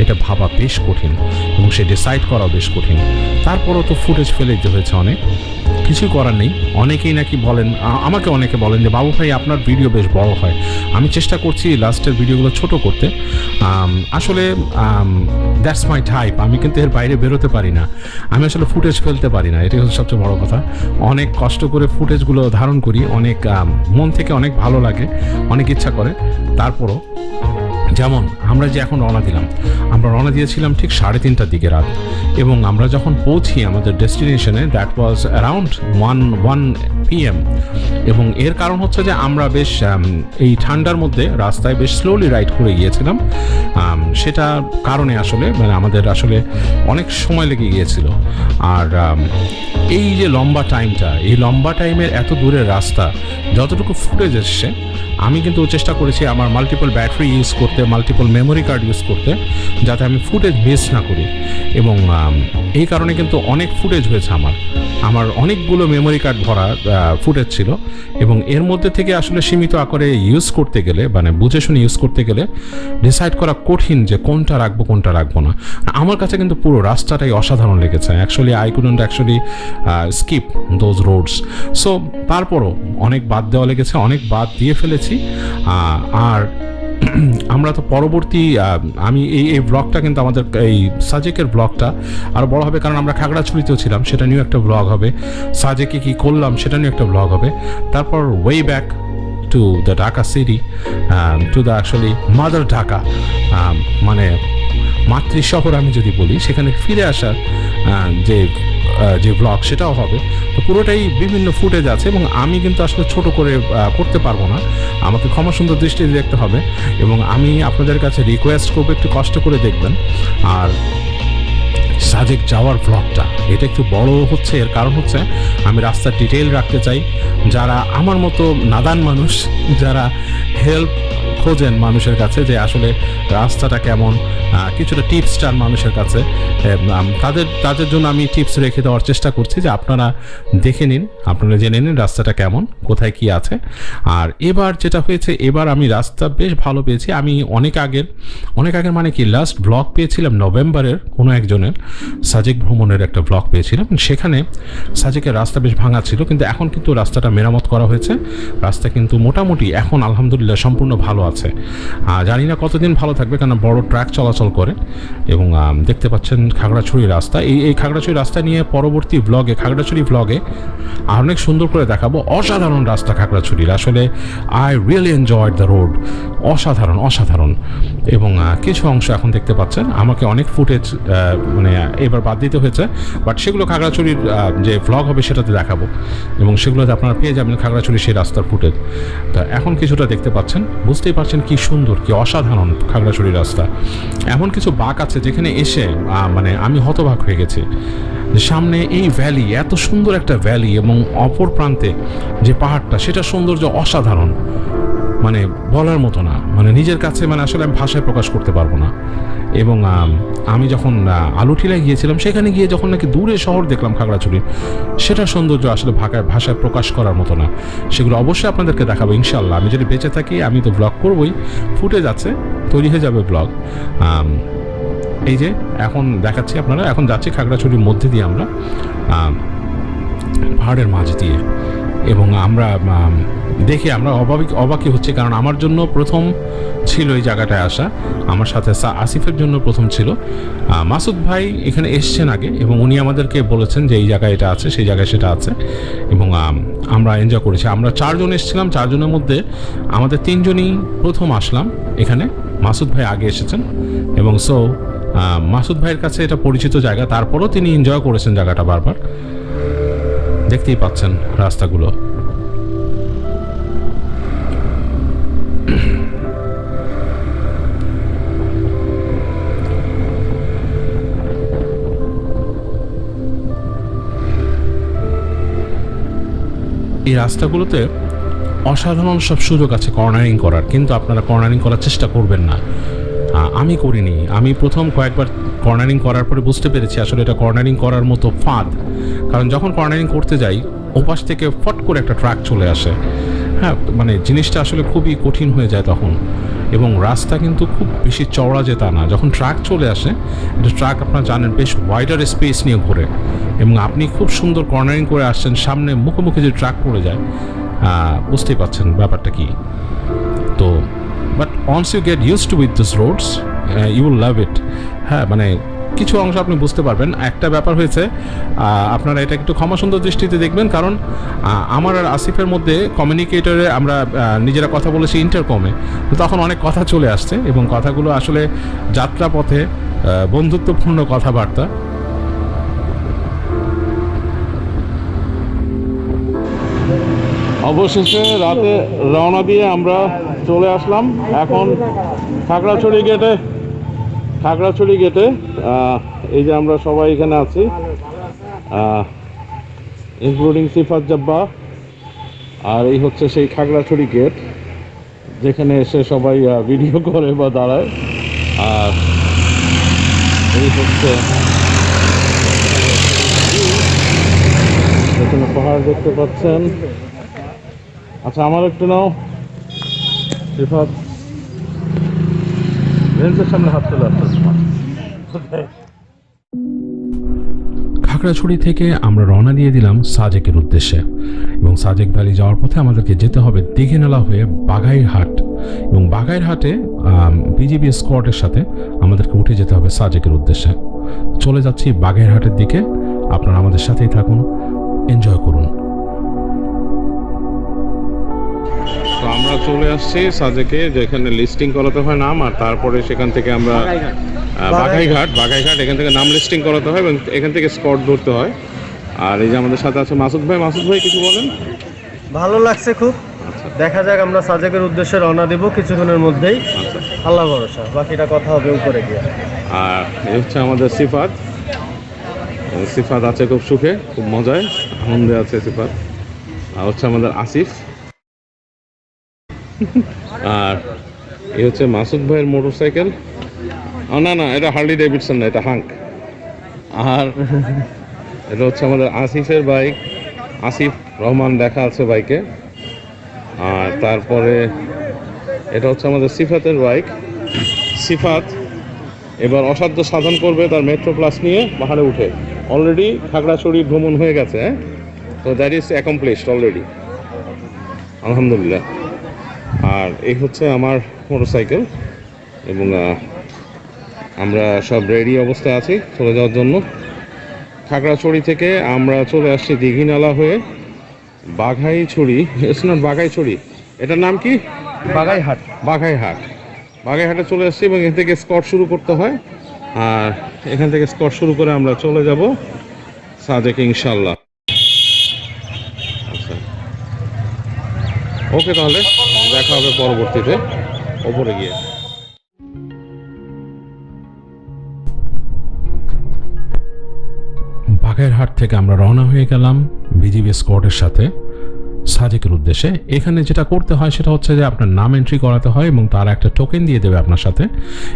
এটা ভাবা বেশ কঠিন এবং সে ডিসাইড করাও বেশ কঠিন। তারপরও তো ফুটেজ ফেলে দিতে হয়েছে অনেক, কিছু করার নেই। অনেকেই নাকি বলেন, আমাকে অনেকে বলেন যে বাবু ভাই আপনার ভিডিও বেশ বড় হয়। আমি চেষ্টা করছি লাস্টের ভিডিওগুলো ছোট করতে। আসলে দ্যাটস মাই টাইপ। আমি কিন্তু এর বাইরে বেরোতে পারি না, আমি আসলে ফুটেজ ফেলতে পারি না, এটাই হচ্ছে সবচেয়ে বড় কথা। অনেক কষ্ট করে ফুটেজগুলো ধারণ করি, অনেক মন থেকে অনেক ভালো লাগে, অনেক ইচ্ছা করে, তারপরও যেমন আমরা যে এখন রওনা দিলাম, আমরা রওনা দিয়েছিলাম ঠিক 3:30টার দিকে রাত, এবং আমরা যখন পৌঁছি আমাদের ডেস্টিনেশনে দ্যাট ওয়াজ অ্যারাউন্ড 1 PM। এবং এর কারণ হচ্ছে যে আমরা বেশ এই ঠান্ডার মধ্যে রাস্তায় বেশ স্লোলি রাইড করে গিয়েছিলাম। সেটা কারণে আসলে মানে আমাদের আসলে অনেক সময় লেগে গিয়েছিল। আর এই যে লম্বা টাইমটা, এই লম্বা টাইমের এত দূরের রাস্তা, যতটুকু ফুটেজ এসছে, আমি কিন্তু চেষ্টা করেছি আমার মাল্টিপল ব্যাটারি ইউজ করতে, মাল্টিপল মেমোরি কার্ড ইউজ করতে, যাতে আমি ফুটেজ মিস না করি। এবং এই কারণে কিন্তু অনেক ফুটেজ হয়েছে আমার অনেকগুলো মেমোরি কার্ড ভরা ফুটেজ ছিল, এবং এর মধ্যে থেকে আসলে সীমিত আকারে ইউজ করতে গেলে, মানে বুঝে শুনে ইউজ করতে গেলে ডিসাইড করা কঠিন যে কোনটা রাখবো কোনটা রাখবো না। আমার কাছে কিন্তু পুরো রাস্তাটাই অসাধারণ লেগেছে। Actually I couldn't actually skip those roads. So তারপরও অনেক বাদ দেওয়া লেগেছে, অনেক বাদ দিয়ে ফেলেছি। আর আমরা তো পরবর্তী আমি এই ব্লগটা কিন্তু আমাদের এই সাজেকের ব্লগটা আরও বড় হবে, কারণ আমরা খাগড়াছড়িতেও ছিলাম, সেটা নিয়েও একটা ব্লগ হবে। সাজেকে কী করলাম সেটা নিয়েও একটা ব্লগ হবে। তারপর way back to the Dhaka city, to the actually mother Dhaka, মানে মাতৃ শহর আমি যদি বলি, সেখানে ফিরে আসার যে ব্লগ সেটাও হবে। তো পুরোটাই বিভিন্ন ফুটেজ আছে, এবং আমি কিন্তু আসলে ছোট করে করতে পারবো না, আমাকে ক্ষমা সুন্দর দৃষ্টিতে দেখতে হবে। এবং আমি আপনাদের কাছে রিকোয়েস্ট করবো একটু কষ্ট করে দেখবেন। আর সাজেক যাওয়ার ব্লগটা এটা একটু বড় হচ্ছে, এর কারণ হচ্ছে আমি রাস্তার ডিটেইল রাখতে চাই। যারা আমার মতো নাদান মানুষ, যারা হেল্প খোঁজেন মানুষের কাছে যে আসলে রাস্তাটা কেমন, কিছুটা টিপস চান মানুষের কাছে, তাদের জন্য আমি টিপস রেখে দেওয়ার চেষ্টা করছি যে আপনারা দেখে নিন, আপনারা জেনে নিন রাস্তাটা কেমন, কোথায় কি আছে। আর এবার যেটা হয়েছে, এবার আমি রাস্তা বেশ ভালো পেয়েছি। আমি অনেক আগের মানে কি লাস্ট ব্লগ পেয়েছিলাম নভেম্বরের কোনো একজনের সাজেক ভ্রমণের একটা ব্লগ পেয়েছিলাম, সেখানে সাজেকের রাস্তা বেশ ভাঙা ছিল, কিন্তু এখন কিন্তু রাস্তাটা মেরামত করা হয়েছে। রাস্তা কিন্তু মোটামুটি এখন আলহামদুলিল্লাহ সম্পূর্ণ ভালো আছে। জানি না কতদিন ভালো থাকবে, কারণ বড় ট্রাক চলাচল করে। এবং দেখতে পাচ্ছেন খাগড়াছড়ি রাস্তা, এই খাগড়াছড়ি রাস্তা নিয়ে পরবর্তী ব্লগে, খাগড়াছড়ি ব্লগে অনেক সুন্দর করে দেখাবো। অসাধারণ রাস্তা খাগড়াছড়ির, আসলে I really enjoyed the road, অসাধারণ। এবং কিছু অংশ এখন দেখতে পাচ্ছেন, আমাকে অনেক ফুটেজ মানে এবার বাদ দিতে হয়েছে, বাট সেগুলো খাগড়াছড়ির যে ব্লগ হবে সেটাতে দেখাবো, এবং সেগুলোতে আপনারা পেয়ে যাবেন খাগড়াছড়ির সেই রাস্তার ফুটেজ। তা এখন কিছুটা দেখতে পাচ্ছেন, বুঝতেই পারছেন কি সুন্দর, কি অসাধারণ খাগড়াছড়ি রাস্তা। এমন কিছু বাঁক আছে যেখানে এসে মানে আমি হতবাক হয়ে গেছি। সামনে এই ভ্যালি, এত সুন্দর একটা ভ্যালি, এবং অপর প্রান্তে যে পাহাড়টা, সেটা সৌন্দর্য অসাধারণ, মানে বলার মতো না, মানে নিজের কাছে মানে আসলে আমি ভাষায় প্রকাশ করতে পারবো না। এবং আমি যখন আলুঠিলায় গিয়েছিলাম, সেখানে গিয়ে যখন নাকি দূরে শহর দেখলাম খাগড়াছড়ি, সেটার সৌন্দর্য আসলে ভাষায় প্রকাশ করার মতো না। সেগুলো অবশ্যই আপনাদেরকে দেখাবো ইনশাল্লাহ। আমি যদি বেঁচে থাকি আমি তো ব্লগ করবোই, ফুটেজ আছে, তৈরি হয়ে যাবে ব্লগ। এই যে এখন দেখাচ্ছি আপনারা, এখন যাচ্ছি খাগড়াছড়ির মধ্যে দিয়ে আমরা, পাহাড়ের মাঝ দিয়ে। এবং আমরা দেখে আমরা অবাকই হচ্ছে, কারণ আমার জন্য প্রথম ছিল এই জায়গাটায় আসা, আমার সাথে আসিফের জন্য প্রথম ছিল। মাসুদ ভাই এখানে এসছেন আগে, এবং উনি আমাদেরকে বলেছেন যে এই জায়গায় এটা আছে, সেই জায়গায় সেটা আছে, এবং আমরা এনজয় করেছি। আমরা 4 জন এসেছিলাম, 4 জনের মধ্যে আমাদের 3 জনই প্রথম আসলাম এখানে, মাসুদ ভাই আগে এসেছেন। এবং সো মাসুদ ভাইয়ের কাছে এটা পরিচিত জায়গা, তারপরও তিনি এনজয় করেছেন জায়গাটা বারবার। দেখতেই পাচ্ছেন রাস্তাগুলো। এই রাস্তাগুলোতে অসাধারণ সব সুযোগ আছে কর্নারিং করার, কিন্তু আপনারা কর্নারিং করার চেষ্টা করবেন না। আমি করিনি, আমি প্রথম কয়েকবার কর্নারিং করার পরে বুঝতে পেরেছি আসলে এটা কর্নারিং করার মতো ফাঁদ। কারণ যখন কর্নারিং করতে যাই, ওপাশ থেকে ফট করে একটা ট্রাক চলে আসে, হ্যাঁ, মানে জিনিসটা আসলে খুবই কঠিন হয়ে যায় তখন। এবং রাস্তা কিন্তু খুব বেশি চওড়া যে তা না, যখন ট্রাক চলে আসে, এটা ট্রাক আপনারা জানেন বেশ ওয়াইডার স্পেস নিয়ে ঘোরে, এবং আপনি খুব সুন্দর কর্নারিং করে আসছেন, সামনে মুখোমুখি যে ট্রাক পড়ে যায়, বুঝতেই পারছেন ব্যাপারটা কি। তো but once you get used to with these roads, you will love it. হ্যাঁ, মানে কিছু অংশ আপনি বুঝতে পারবেন। একটা ব্যাপার হয়েছে, আপনারা এটা একটু ক্ষমা সুন্দর দৃষ্টিতে দেখবেন, কারণ আমার আর আসিফের মধ্যে কমিউনিকেটরে আমরা নিজেরা কথা বলেছি ইন্টারকমে, তো তখন অনেক কথা চলে আসছে এবং কথাগুলো আসলে যাত্রাপথে বন্ধুত্বপূর্ণ কথাবার্তা। অবশেষে রাতে রওনা দিয়ে আমরা চলে আসলাম এখন খাগড়াছড়ি গেটে। এই যে আমরা সবাই এখানে আছি, ইনক্লুডিং সিফাত জাব্বা। আর এই হচ্ছে সেই খাগড়াছড়ি গেট, যেখানে এসে সবাই ভিডিও করে বা দাঁড়ায়। আর এই হচ্ছে এখানে পাহাড় দেখতে পাচ্ছেন। আচ্ছা, আমার একটু নাও সিফাত, লেন্সের সামনে হাত চলে আসছে। খাগড়াছড়ি থেকে আমরা রওনা দিয়ে দিলাম সাজেকের উদ্দেশ্যে, এবং সাজেক ভ্যালি যাওয়ার পথে আমাদেরকে যেতে হবে দীঘিনালা হয়ে বাঘাইরহাট, এবং বাঘাইরহাটে বিজিবি স্কোয়াডের সাথে আমাদেরকে উঠে যেতে হবে সাজেকের উদ্দেশ্যে। চলে যাচ্ছি বাঘাইরহাটের দিকে, আপনারা আমাদের সাথেই থাকুন, এনজয় করুন। তো আমরা চলে আসছি সাজেকে, যেখানে লিস্টিং করাতে হয় নাম, আর তারপরে সেখান থেকে আমরা বাঘাইঘাট এখান থেকে নাম লিস্টিং করাতে হয় এবং এখান থেকে স্পট ধরতে হয়। আর এই যে আমাদের সাথে আছে মাসুদ ভাই কিছু বলেন। ভালো লাগছে খুব। দেখা যাক, আমরা সাজেকের উদ্দেশ্যে রওনা দেব কিছুক্ষণের মধ্যেই। আচ্ছা, আল্লাহ ভরসা, বাকিটা কথা হবে উপরে গিয়ে। আর এই হচ্ছে আমাদের সিফাত আছে খুব সুখে, খুব মজায় আনন্দে আছে সিফাত। আর হচ্ছে আমাদের আসিফ। আর এই হচ্ছে মাসুদ ভাইয়ের মোটরসাইকেল। না, এটা হার্লি ডেভিডসন না, এটা হাঙ্ক। আর এটা হচ্ছে আমাদের আসিফের বাইক, আসিফ রহমান দেখা আছে বাইকে। আর তারপরে এটা হচ্ছে আমাদের সিফাতের বাইক। সিফাত এবার অসাধ্য সাধন করবে তার মেট্রো প্লাস নিয়ে পাহাড়ে উঠে। অলরেডি খাগড়াছড়ি ভ্রমণ হয়ে গেছে, হ্যাঁ, তো দ্যাট ইজ অ্যাকমপ্লিশড অলরেডি, আলহামদুলিল্লাহ। আর এই হচ্ছে আমার মোটরসাইকেল, এবং আমরা সব রেডি অবস্থায় আছি চলে যাওয়ার জন্য। খাগড়াছড়ি থেকে আমরা চলে আসছি দীঘিনালা হয়ে বাঘাইছড়ি। ইটস নট বাঘাইছড়ি, এটার নাম কি? বাঘাইহাটে চলে আসছি, এবং এখান থেকে স্কট শুরু করতে হয়। আর এখান থেকে স্কট শুরু করে আমরা চলে যাব সাজেকে ইনশাল্লাহ। আচ্ছা, ওকে, তাহলে দেখা হবে পরবর্তীতে ওপরে গিয়ে। বাঘাইরহাট থেকে আমরা রওনা হয়ে গেলাম বিজিবি স্কোয়াডের সাথে সাজেকের উদ্দেশ্যে। এখানে যেটা করতে হয় সেটা হচ্ছে যে আপনার নাম এন্ট্রি করাতে হয় এবং তারা একটা টোকেন দিয়ে দেবে আপনার সাথে,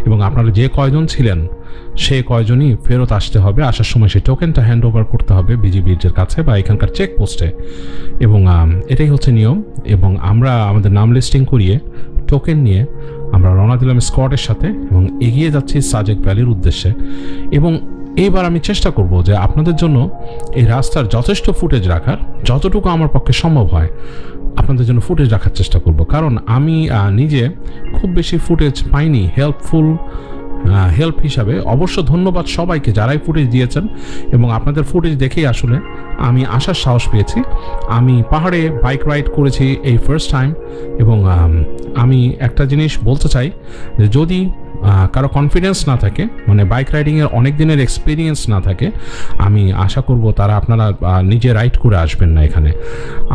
এবং আপনারা যে কয়জন ছিলেন সেই কয়জনই ফেরত আসতে হবে। আসার সময় সেই টোকেনটা হ্যান্ড ওভার করতে হবে বিজিবির কাছে বা এখানকার চেকপোস্টে, এবং এটাই হচ্ছে নিয়ম। এবং আমরা আমাদের নাম লিস্টিং করিয়ে টোকেন নিয়ে আমরা রওনা দিলাম স্কোয়াডের সাথে এবং এগিয়ে যাচ্ছি সাজেক ভ্যালির উদ্দেশ্যে। এবং এইবার আমি চেষ্টা করব যে আপনাদের জন্য এই রাস্তার যথেষ্ট ফুটেজ রাখার, যতটুকু আমার পক্ষে সম্ভব হয় আপনাদের জন্য ফুটেজ রাখার চেষ্টা করব, কারণ আমি নিজে খুব বেশি ফুটেজ পাইনি হেল্প হিসাবে। অবশ্য ধন্যবাদ সবাইকে যারাই ফুটেজ দিয়েছেন, এবং আপনাদের ফুটেজ দেখেই আসলে আমি আসার সাহস পেয়েছি। আমি পাহাড়ে বাইক রাইড করেছি এই ফার্স্ট টাইম, এবং আমি একটা জিনিস বলতে চাই যে যদি কারো কনফিডেন্স না থাকে, মানে বাইক রাইডিংয়ের অনেক দিনের এক্সপিরিয়েন্স না থাকে, আমি আশা করব তারা আপনারা নিজে রাইড করে আসবেন না এখানে।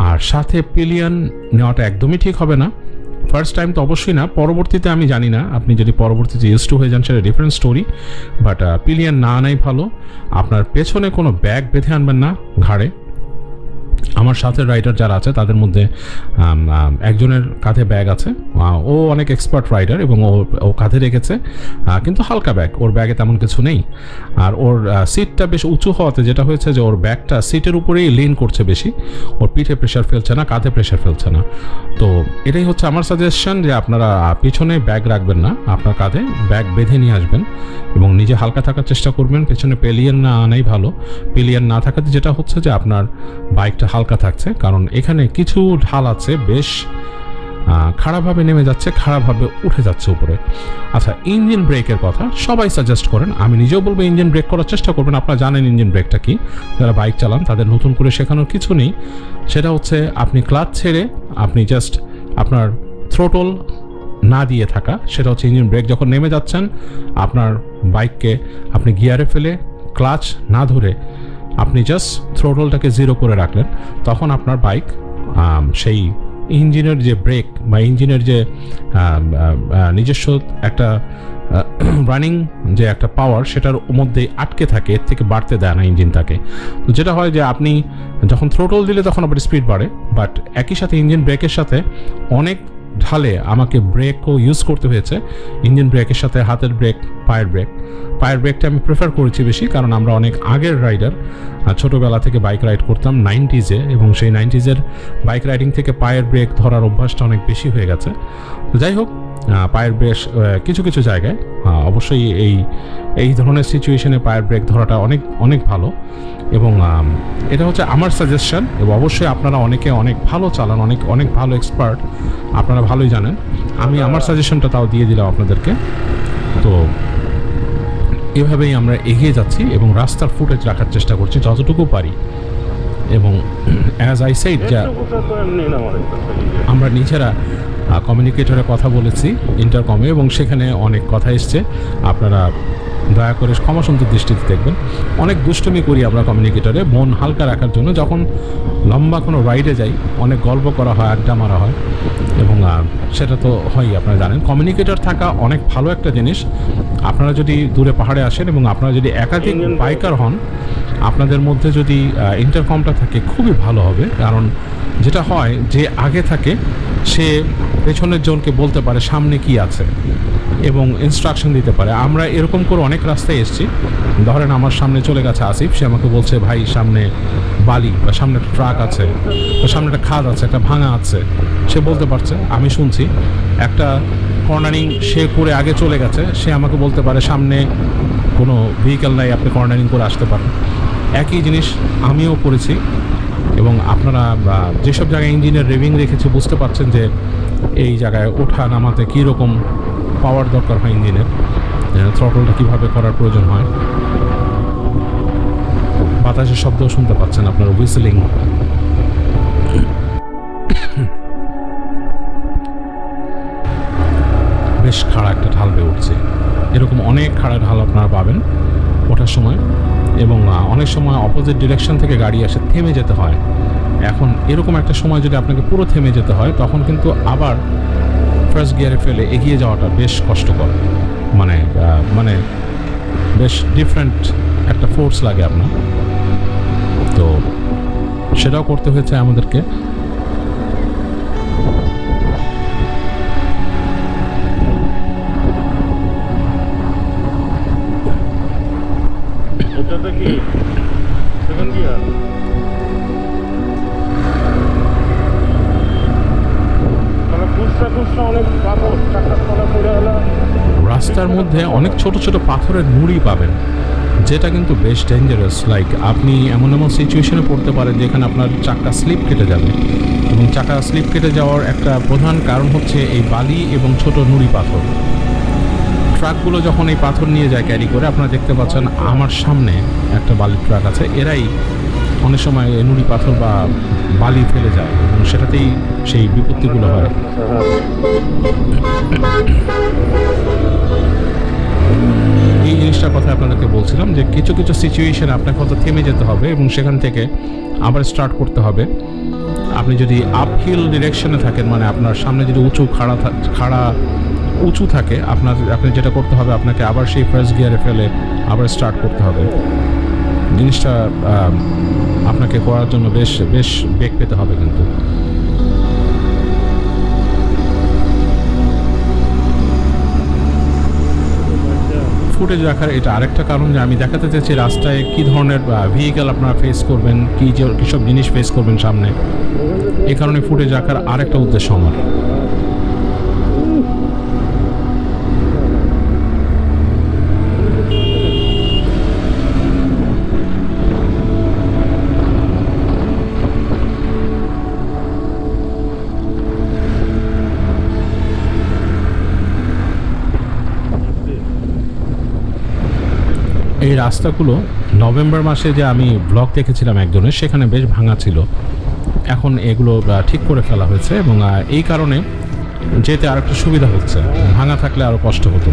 আর সাথে পিলিয়ন নেওয়াটা একদমই ঠিক হবে না। ফার্স্ট টাইম তো অবশ্যই না, পরবর্তীতে আমি জানি না, আপনি যদি পরবর্তীতে ইউজ টু হয়ে যান সেটা ডিফারেন্ট স্টোরি, বাট পিলিয়ন না আনাই ভালো। আপনার পেছনে কোনো ব্যাগ বেঁধে আনবেন না ঘাড়ে। আমার সাথে রাইডার যারা আছে তাদের মধ্যে একজনের কাঁধে ব্যাগ আছে, ও অনেক এক্সপার্ট রাইডার এবং ও কাঁধে রেখেছে, কিন্তু হালকা ব্যাগ, ওর ব্যাগে তেমন কিছু নেই। আর ওর সিটটা বেশ উঁচু হওয়াতে যেটা হয়েছে যে ওর ব্যাগটা সিটের উপরেই লিন করছে বেশি, ওর পিঠে প্রেশার ফেলছে না, কাঁধে প্রেশার ফেলছে না। তো এটাই হচ্ছে আমার সাজেশন যে আপনারা পিছনে ব্যাগ রাখবেন না, আপনার কাঁধে ব্যাগ বেঁধে নিয়ে আসবেন এবং নিজে হালকা থাকার চেষ্টা করবেন। পেছনে পেলিয়ন না আনাই ভালো। পেলিয়ন না থাকাতে যেটা হচ্ছে যে আপনার বাইকটা হালকা থাকছে, কারণ এখানে কিছু ঢাল আছে বেশ খারাপভাবে নেমে যাচ্ছে, খারাপভাবে উঠে যাচ্ছে উপরে। আচ্ছা, ইঞ্জিন ব্রেকের কথা সবাই সাজেস্ট করেন, আমি নিজেও বলবো ইঞ্জিন ব্রেক করার চেষ্টা করবেন। আপনারা জানেন ইঞ্জিন ব্রেকটা কি, যারা বাইক চালান তাদের নতুন করে শেখানোর কিছু নেই। সেটা হচ্ছে আপনি ক্লাচ ছেড়ে আপনি জাস্ট আপনার থ্রোটল না দিয়ে থাকা, সেটা হচ্ছে ইঞ্জিন ব্রেক। যখন নেমে যাচ্ছেন আপনার বাইককে আপনি গিয়ারে ফেলে ক্লাচ না ধরে আপনি জাস্ট থ্রোটলটাকে 0 করে রাখলেন, তখন আপনার বাইক সেই ইঞ্জিনের যে ব্রেক বা ইঞ্জিনের যে নিজস্ব একটা রানিং যে একটা পাওয়ার সেটার মধ্যে আটকে থাকে, এর থেকে বাড়তে দেয় না ইঞ্জিনটাকে। তো যেটা হয় যে আপনি যখন থ্রোটল দিলে তখন আবার স্পিড বাড়ে, বাট একই সাথে ইঞ্জিন ব্রেকের সাথে অনেক ঢালে আমাকে ব্রেকও ইউজ করতে হয়েছে। ইঞ্জিন ব্রেকের সাথে হাতের ব্রেক, পায়ের ব্রেকটা আমি প্রেফার করেছি বেশি, কারণ আমরা অনেক আগের রাইডার, ছোটোবেলা থেকে বাইক রাইড করতাম 90s-এ, এবং সেই 90s-এর বাইক রাইডিং থেকে পায়ের ব্রেক ধরার অভ্যাসটা অনেক বেশি হয়ে গেছে। তো যাই হোক, পায়ের ব্রেক কিছু কিছু জায়গায় অবশ্যই এই ধরনের সিচুয়েশনে পায়ের ব্রেক ধরাটা অনেক অনেক ভালো, এবং এটা হচ্ছে আমার সাজেশন। এবং অবশ্যই আপনারা অনেকে অনেক ভালো চালান, অনেক অনেক ভালো এক্সপার্ট, আপনারা ভালোই জানেন। আমি আমার সাজেশনটা তাও দিয়ে দিলাম আপনাদেরকে। তো এভাবেই আমরা এগিয়ে যাচ্ছি এবং রাস্তার ফুটেজ রাখার চেষ্টা করছি যতটুকু পারি। এবং অ্যাজ আই সেড, যা আমরা নিজেরা কমিউনিকেটরে কথা বলেছি ইন্টারকমে, এবং সেখানে অনেক কথা এসছে, আপনারা দয়া করে ক্ষমাসুন্দর দৃষ্টিতে দেখবেন। অনেক দুষ্টুমি করি আমরা কমিউনিকেটরে মন হালকা রাখার জন্য। যখন লম্বা কোনো রাইডে যাই অনেক গল্প করা হয়, আড্ডা মারা হয়, এবং সেটা তো হয়ই, আপনারা জানেন। কমিউনিকেটর থাকা অনেক ভালো একটা জিনিস। আপনারা যদি দূরে পাহাড়ে আসেন এবং আপনারা যদি একাধিক বাইকার হন, আপনাদের মধ্যে যদি ইন্টারকমটা থাকে খুবই ভালো হবে। কারণ যেটা হয়, যে আগে থাকে সে পেছনের জনকে বলতে পারে সামনে কি আছে এবং ইনস্ট্রাকশন দিতে পারে। আমরা এরকম করে অনেক রাস্তায় এসেছি। ধরেন আমার সামনে চলে গেছে আসিফ, সে আমাকে বলছে ভাই সামনে বালি, বা সামনে একটা ট্রাক আছে, বা সামনে একটা খাদ আছে, একটা ভাঙা আছে, সে বলতে পারছে, আমি শুনছি। একটা কর্নারিং সে করে আগে চলে গেছে, সে আমাকে বলতে পারে সামনে কোনো ভেহিক্যাল নাই, আপনি কর্নারিং করে আসতে পারেন। একই জিনিস আমিও করেছি। এবং আপনারা যেসব জায়গায় ইঞ্জিনের রেভিং রেখেছি বুঝতে পারছেন যে এই জায়গায় ওঠা নামাতে কীরকম পাওয়ার দরকার হয় ইঞ্জিনের, থ্রটলটা কীভাবে করার প্রয়োজন হয়। বাতাসের শব্দও শুনতে পাচ্ছেন আপনার, হুইসেলিং। বেশ খাড়া একটা ঢাল বেয়ে উঠছে। এরকম অনেক খাড়া ঢাল আপনারা পাবেন ওঠার সময়, এবং অনেক সময় অপোজিট ডিরেকশন থেকে গাড়ি আসে, থেমে যেতে হয়। এখন এরকম একটা সময় যদি আপনাকে পুরো থেমে যেতে হয়, তখন কিন্তু আবার ফার্স্ট গিয়ারে ফেলে এগিয়ে যাওয়াটা বেশ কষ্টকর। মানে বেশ ডিফারেন্ট একটা ফোর্স লাগে আপনার। তো সেটাও করতে হয়েছে আমাদেরকে। এটাতে কি সেকেন্ড গিয়ার? রাস্তার মধ্যে অনেক ছোট ছোট পাথরের নুড়ি পাবেন, যেটা কিন্তু বেশ ডেঞ্জারাস। লাইক আপনি এমন এমন সিচুয়েশনে পড়তে পারেন যেখানে আপনার চাকা স্লিপ কেটে যাবে, এবং চাকা স্লিপ কেটে যাওয়ার একটা প্রধান কারণ হচ্ছে এই বালি এবং ছোট নুড়ি পাথর। ট্রাকগুলো যখন এই পাথর নিয়ে যায় ক্যারি করে, আপনারা দেখতে পাচ্ছেন আমার সামনে একটা বালির ট্রাক আছে, এরাই অনেক সময় নুড়ি পাথর বা বালি ফেলে যায়, এবং সেটাতেই সেই বিপত্তিগুলো হয়। এই জিনিসটার কথা আপনাদেরকে বলছিলাম যে কিছু কিছু সিচুয়েশনে আপনাকে হয়তো থেমে যেতে হবে এবং সেখান থেকে আবার স্টার্ট করতে হবে। আপনি যদি আপহিল ডিরেকশনে থাকেন, মানে আপনার সামনে যদি উঁচু থাকে, আপনি যেটা করতে হবে, আপনাকে আবার সেই ফার্স্ট গিয়ারে ফেলে আবার স্টার্ট করতে হবে। জিনিসটা আপনাকে করার জন্য বেশ বেশ বেগ পেতে হবে। কিন্তু ফুটেজ রাখার এটা আরেকটা কারণ যে আমি দেখাতে চাইছি রাস্তায় কী ধরনের ভেহিক্যাল আপনারা ফেস করবেন, কী সব জিনিস ফেস করবেন সামনে। এই কারণে ফুটেজ রাখার আরেকটা উদ্দেশ্য আমার। এই রাস্তাগুলো নভেম্বর মাসে যে আমি ব্লগ দেখেছিলাম একজনের, সেখানে বেশ ভাঙা ছিল। এখন এগুলো ঠিক করে ফেলা হয়েছে এবং এই কারণে যেতে আর একটু সুবিধা হচ্ছে। ভাঙা থাকলে আরও কষ্ট হতো।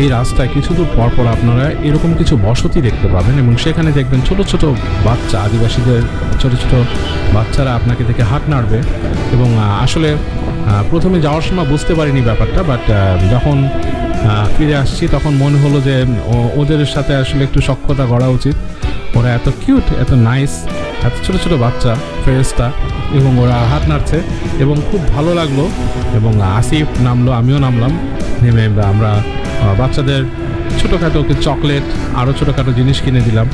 এই রাস্তায় কিছু দূর পর পর আপনারা এরকম কিছু বসতি দেখতে পাবেন এবং সেখানে দেখবেন ছোট ছোট বাচ্চা, আদিবাসীদের ছোট ছোট বাচ্চারা আপনাকে দেখে হাত নাড়বে। এবং আসলে প্রথমে যাওয়ার সময় বুঝতে পারিনি ব্যাপারটা, বাট যখন ফিরে আসছি তখন মনে হলো যে ওদের সাথে আসলে একটু সখ্যতা গড়া উচিত। ওরা এত কিউট, এত নাইস, এত ছোট ছোট বাচ্চা ফেরেস্তা, এবং ওরা হাত নাড়ছে এবং খুব ভালো লাগলো। এবং আসিফ নামলো, আমিও নামলাম। নেমে আমরা বাচ্চাদের ছোটোখাটো চকলেট, আরও ছোটোখাটো জিনিস কিনে দিলাম।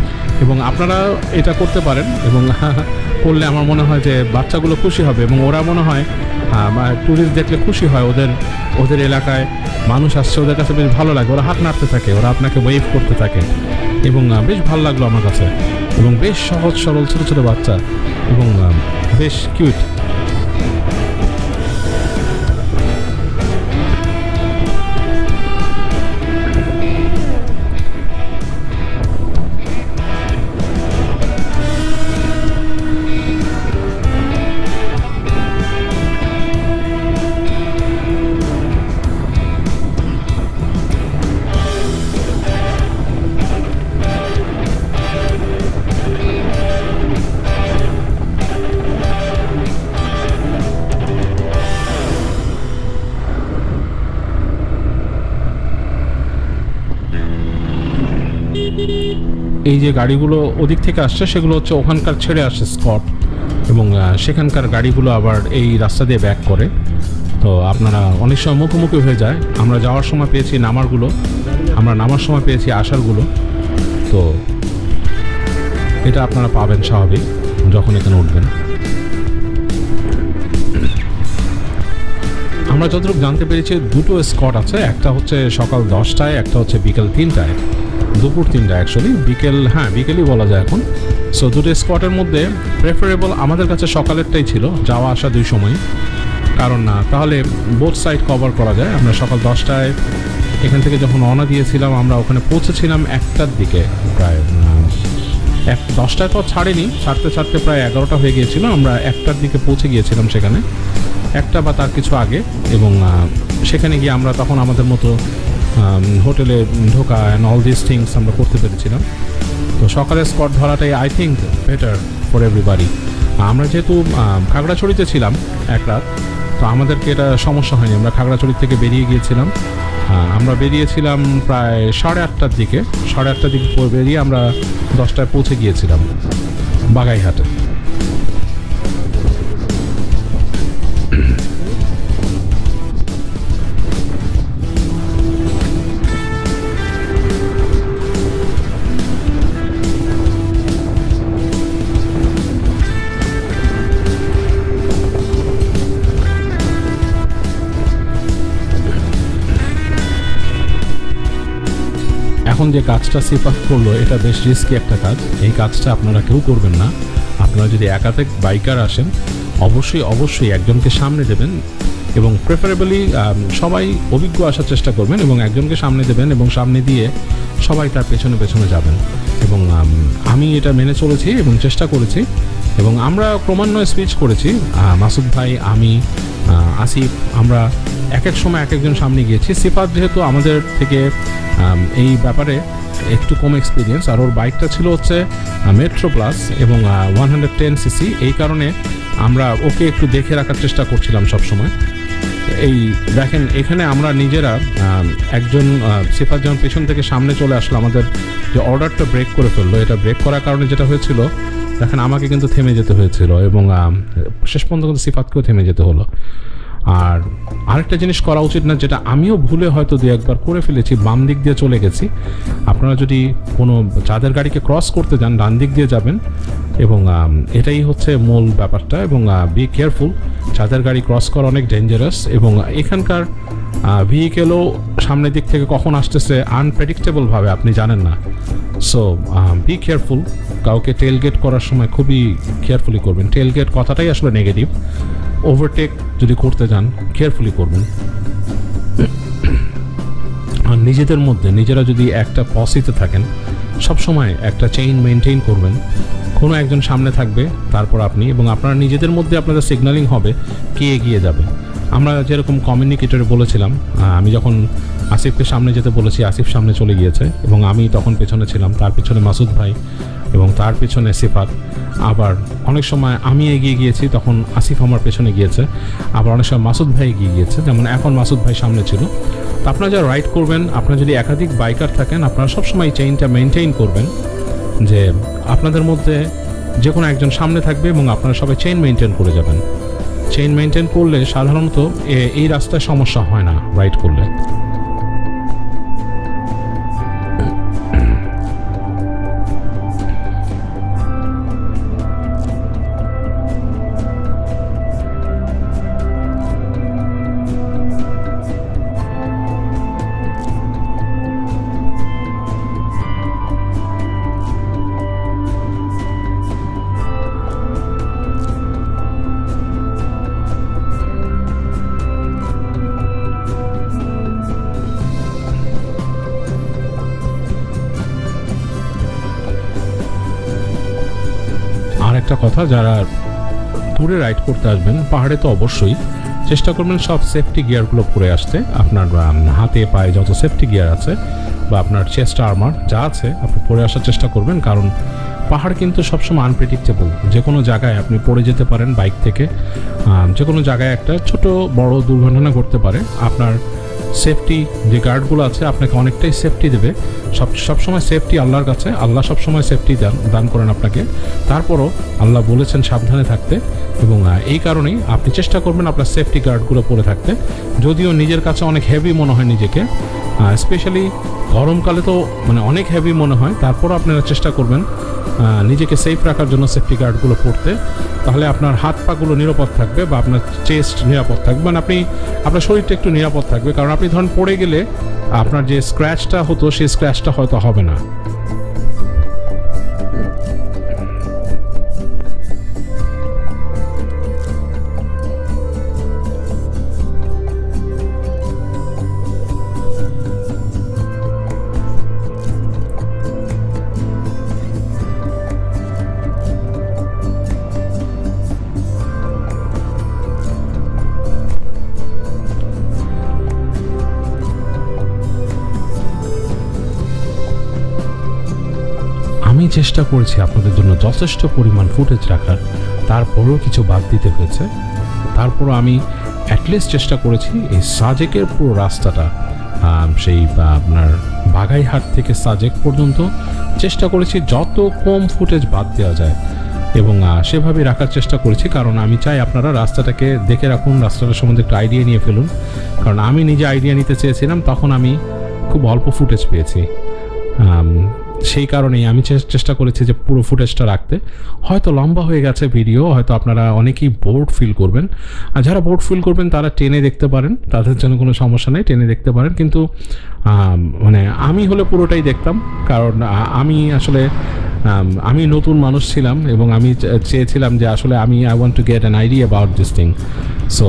এবং আপনারা এটা করতে পারেন এবং করলে আমার মনে হয় যে বাচ্চাগুলো খুশি হবে এবং ওরা মনে হয় ট্যুরিস্ট দেখলে খুশি হয়। ওদের এলাকায় মানুষ আসছে, ওদের কাছে বেশ ভালো লাগে। ওরা হাত নাড়তে থাকে, ওরা আপনাকে ওয়েভ করতে থাকে এবং বেশ ভালো লাগলো আমার কাছে। এবং বেশ সহজ সরল ছোটো ছোটো বাচ্চা এবং বেশ কিউট। এই যে গাড়িগুলো ওদিক থেকে আসছে সেগুলো হচ্ছে ওখানকার ছেড়ে আসে স্কট, এবং সেখানকার গাড়িগুলো আবার এই রাস্তা দিয়ে ব্যাক করে। তো আপনারা অনেক সময় মুখোমুখি হয়ে যায়। আমরা যাওয়ার সময় পেয়েছি নামারগুলো, আমরা নামার সময় পেয়েছি আসারগুলো। তো এটা আপনারা পাবেন স্বাভাবিক যখন এখানে উঠবেন। আমরা যতটুকু জানতে পেরেছি দুটো স্কট আছে, একটা হচ্ছে সকাল 10টায়, একটা হচ্ছে বিকেল 3টায়, দুপুর 3টায় অ্যাকচুয়ালি, বিকেলই বলা যায় এখন। সো দুটো স্কটের মধ্যে প্রেফারেবল আমাদের কাছে সকালেরটাই ছিল, যাওয়া আসা দুই সময়, কারণ তাহলে বোথ সাইড কভার করা যায়। আমরা সকাল 10টায় এখান থেকে যখন রওনা দিয়েছিলাম, আমরা ওখানে পৌঁছেছিলাম 1টার দিকে, প্রায় 10টায় তো ছাড়েনি, ছাড়তে প্রায় 11টা হয়ে গিয়েছিল। আমরা 1টার দিকে পৌঁছে গিয়েছিলাম সেখানে, 1টা বা তার কিছু আগে। এবং সেখানে গিয়ে আমরা তখন আমাদের মতো হোটেলে ঢোকা অ্যান্ড অল দিস থিংস আমরা করতে পেরেছিলাম। তো সকালের স্পট ধরাটাই I think better for everybody. আমরা যেহেতু খাগড়াছড়িতে ছিলাম এক রাত, তো আমাদেরকে এটা সমস্যা হয়নি। আমরা খাগড়াছড়ি থেকে বেরিয়ে গিয়েছিলাম, আমরা বেরিয়েছিলাম প্রায় 8:30টার দিকে। 8:30টার দিকে বেরিয়ে আমরা 10টায় পৌঁছে গিয়েছিলাম বাগাইহাটে। এখন যে কাজটা সিফাত করলো এটা বেশ রিস্কি একটা কাজ। এই কাজটা আপনারা কেউ করবেন না। আপনারা যদি একাধিক বাইকার আসেন, অবশ্যই একজনকে সামনে দেবেন এবং প্রেফারেবলি সবাই অভিজ্ঞ আসার চেষ্টা করবেন এবং একজনকে সামনে দেবেন এবং সামনে দিয়ে সবাই তার পেছনে যাবেন। এবং আমি এটা মেনে চলেছি এবং চেষ্টা করেছি এবং আমরা ক্রমান্বয়ে সুইচ করেছি। মাসুদ ভাই, আমি, আসিফ, আমরা এক সময় একজন সামনে গিয়েছি। সিফাত যেহেতু আমাদের থেকে এই ব্যাপারে একটু কম এক্সপিরিয়েন্স, আর ওর বাইকটা ছিল হচ্ছে মেট্রো প্লাস এবং 110cc, এই কারণে আমরা ওকে একটু দেখে রাখার চেষ্টা করছিলাম সবসময়। এই দেখেন এখানে আমরা নিজেরা একজন সিফাত যখন পেছন থেকে সামনে চলে আসলো, আমাদের যে অর্ডারটা ব্রেক করে ফেললো, এটা ব্রেক করার কারণে যেটা হয়েছিল দেখেন আমাকে কিন্তু থেমে যেতে হয়েছিল এবং শেষ পর্যন্ত কিন্তু সিফাতকেও থেমে যেতে হলো। আর আরেকটা জিনিস করা উচিত না, যেটা আমিও ভুলে হয়তো দু একবার করে ফেলেছি, বাম দিক দিয়ে চলে গেছি। আপনারা যদি কোনো যাদের গাড়িকে ক্রস করতে যান ডান দিক দিয়ে যাবেন, এবং এটাই হচ্ছে মূল ব্যাপারটা। এবং বি কেয়ারফুল, যাদের গাড়ি ক্রস করা অনেক ডেঞ্জারাস, এবং এখানকার ভেহিকেলও সামনের দিক থেকে কখন আসতেছে আনপ্রেডিক্টেবলভাবে আপনি জানেন না। সো বি কেয়ারফুল, কাউকে টেলগেট করার সময় খুবই কেয়ারফুলি করবেন। টেলগেট কথাটাই আসলে নেগেটিভ, ওভারটেক যদি করতে যান কেয়ারফুলি করবেন। আর নিজেদের মধ্যে নিজেরা যদি একটা পসিতে থাকেন, সবসময় একটা চেইন মেনটেন করবেন, কোনো একজন সামনে থাকবে তারপর আপনি, এবং আপনারা নিজেদের মধ্যে আপনাদের সিগন্যালিং হবে কে এগিয়ে যাবে। আমরা যেরকম কমিউনিকেটরে বলেছিলাম, আমি যখন আসিফকে সামনে যেতে বলেছি আসিফ সামনে চলে গিয়েছে, এবং আমি তখন পেছনে ছিলাম, তার পেছনে মাসুদ ভাই এবং তার পেছনে সিফাত। আবার অনেক সময় আমি এগিয়ে গিয়েছি, তখন আসিফ আমার পেছনে গিয়েছে। আবার অনেক সময় মাসুদ ভাই এগিয়ে গিয়েছে, যেমন এখন মাসুদ ভাই সামনে ছিল। তো আপনারা যারা রাইড করবেন, আপনারা যদি একাধিক বাইকার থাকেন, আপনারা সবসময় চেইনটা মেনটেন করবেন, যে আপনাদের মধ্যে যে কোনো একজন সামনে থাকবে এবং আপনারা সবাই চেইন মেনটেন করে যাবেন। চেইন মেনটেন করলে সাধারণত এই রাস্তায় সমস্যা হয় না রাইড করলে। একটা কথা, যারা দূরে রাইড করতে আসবেন পাহাড়ে, তো অবশ্যই চেষ্টা করবেন সব সেফটি গিয়ারগুলো পরে আসতে। আপনার হাতে পায়ে যত সেফটি গিয়ার আছে বা আপনার চেস্ট আর্মার যা আছে আপনি পরে আসার চেষ্টা করবেন, কারণ পাহাড় কিন্তু সবসময় আনপ্রেডিক্টেবল। যে কোনো জায়গায় আপনি পড়ে যেতে পারেন বাইক থেকে, যে কোনো জায়গায় একটা ছোট বড় দুর্ঘটনা ঘটতে পারে। আপনার সেফটি যে গার্ডগুলো আছে আপনাকে অনেকটাই সেফটি দেবে। সবসময় সেফটি আল্লাহর কাছে, আল্লাহ সবসময় সেফটি দান করেন আপনাকে। তারপরও আল্লাহ বলেছেন সাবধানে থাকতে, এবং এই কারণেই আপনি চেষ্টা করবেন আপনার সেফটি গার্ডগুলো পরে থাকতে। যদিও নিজের কাছে অনেক হেভি মনে হয় নিজেকে, স্পেশালি গরমকালে তো মানে অনেক হেভি মনে হয়, তারপরও আপনারা চেষ্টা করবেন নিজেকে সেফ রাখার জন্য সেফটি গার্ডগুলো পরতে। তাহলে আপনার হাত পাগুলো নিরাপদ থাকবে বা আপনার চেস্ট নিরাপদ থাকবে, মানে আপনার শরীরটা একটু নিরাপদ থাকবে। কারণ আপনি ধরুন পড়ে গেলে আপনার যে স্ক্র্যাচটা হতো সেই স্ক্র্যাচটা হয়তো হবে না। আমি চেষ্টা করেছি আপনাদের জন্য যথেষ্ট পরিমাণ ফুটেজ রাখার, তারপরেও কিছু বাদ দিতে হয়েছে। তারপরও আমি অ্যাটলিস্ট চেষ্টা করেছি এই সাজেকের পুরো রাস্তাটা, সেই আপনার বাগাইহাট থেকে সাজেক পর্যন্ত চেষ্টা করেছি যত কম ফুটেজ বাদ দেওয়া যায়, এবং সেভাবেই রাখার চেষ্টা করেছি। কারণ আমি চাই আপনারা রাস্তাটাকে দেখে রাখুন, রাস্তাটার সম্বন্ধে একটা আইডিয়া নিয়ে ফেলুন। কারণ আমি নিজে আইডিয়া নিতে চেয়েছিলাম, তখন আমি খুব অল্প ফুটেজ পেয়েছি। সেই কারণেই আমি চেষ্টা করেছি যে পুরো ফুটেজটা রাখতে। হয়তো লম্বা হয়ে গেছে ভিডিও, হয়তো আপনারা অনেকেই বোর্ড ফিল করবেন, আর যারা বোর্ড ফিল করবেন তারা টেনে দেখতে পারেন, তাদের জন্য কোনো সমস্যা নেই, টেনে দেখতে পারেন। কিন্তু মানে আমি হলে পুরোটাই দেখতাম, কারণ আমি নতুন মানুষ ছিলাম এবং আমি চেয়েছিলাম যে আসলে I want to get an idea about this thing. So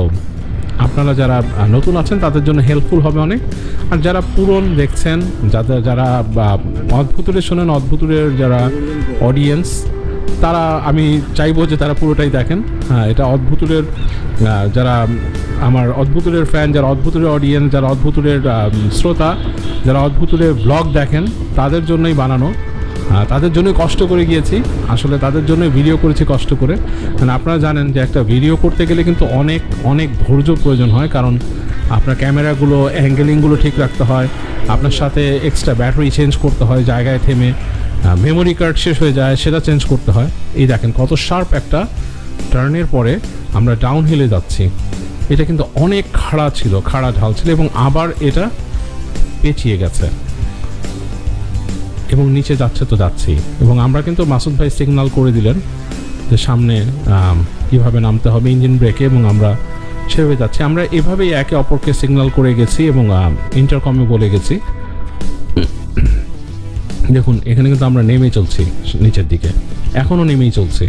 আপনারা যারা নতুন আছেন তাদের জন্য হেল্পফুল হবে অনেক। আর যারা পুরন দেখছেন, যারা অদ্ভুতুরে শোনেন, অদ্ভুতুরের যারা অডিয়েন্স, তারা আমি চাইবো যে তারা পুরোটাই দেখেন। হ্যাঁ, এটা অদ্ভুতুরের যারা আমার অদ্ভুতুরের ফ্যান, যারা অদ্ভুতুরের অডিয়েন্স, যারা অদ্ভুতুরের শ্রোতা, যারা অদ্ভুতুরের ব্লগ দেখেন, তাদের জন্যই বানানো। তাদের জন্য কষ্ট করে গিয়েছি, আসলে তাদের জন্য ভিডিও করেছি কষ্ট করে। মানে আপনারা জানেন যে একটা ভিডিও করতে গেলে কিন্তু অনেক অনেক ধৈর্য প্রয়োজন হয়, কারণ আপনার ক্যামেরাগুলো অ্যাঙ্গেলিংগুলো ঠিক রাখতে হয়, আপনার সাথে এক্সট্রা ব্যাটারি চেঞ্জ করতে হয় জায়গায় থেমে, মেমোরি কার্ড শেষ হয়ে যায় সেটা চেঞ্জ করতে হয়। এই দেখেন কত শার্প একটা টার্নের পরে আমরা ডাউন হিলে যাচ্ছি। এটা কিন্তু অনেক খাড়া ঢাল ছিল এবং আবার এটা পেঁচিয়ে গেছে এবং নিচে যাচ্ছে তো যাচ্ছি। এবং আমরা কিন্তু মাসুদ ভাই সিগন্যাল করে দিলেন যে সামনে কীভাবে নামতে হবে ইঞ্জিন ব্রেকে, এবং আমরা সেভাবে যাচ্ছি। আমরা এভাবেই একে অপরকে সিগন্যাল করে গেছি এবং ইন্টারকমে বলে গেছি। দেখুন এখানে কিন্তু আমরা নেমে চলছি নিচের দিকে, এখনও নেমেই চলছি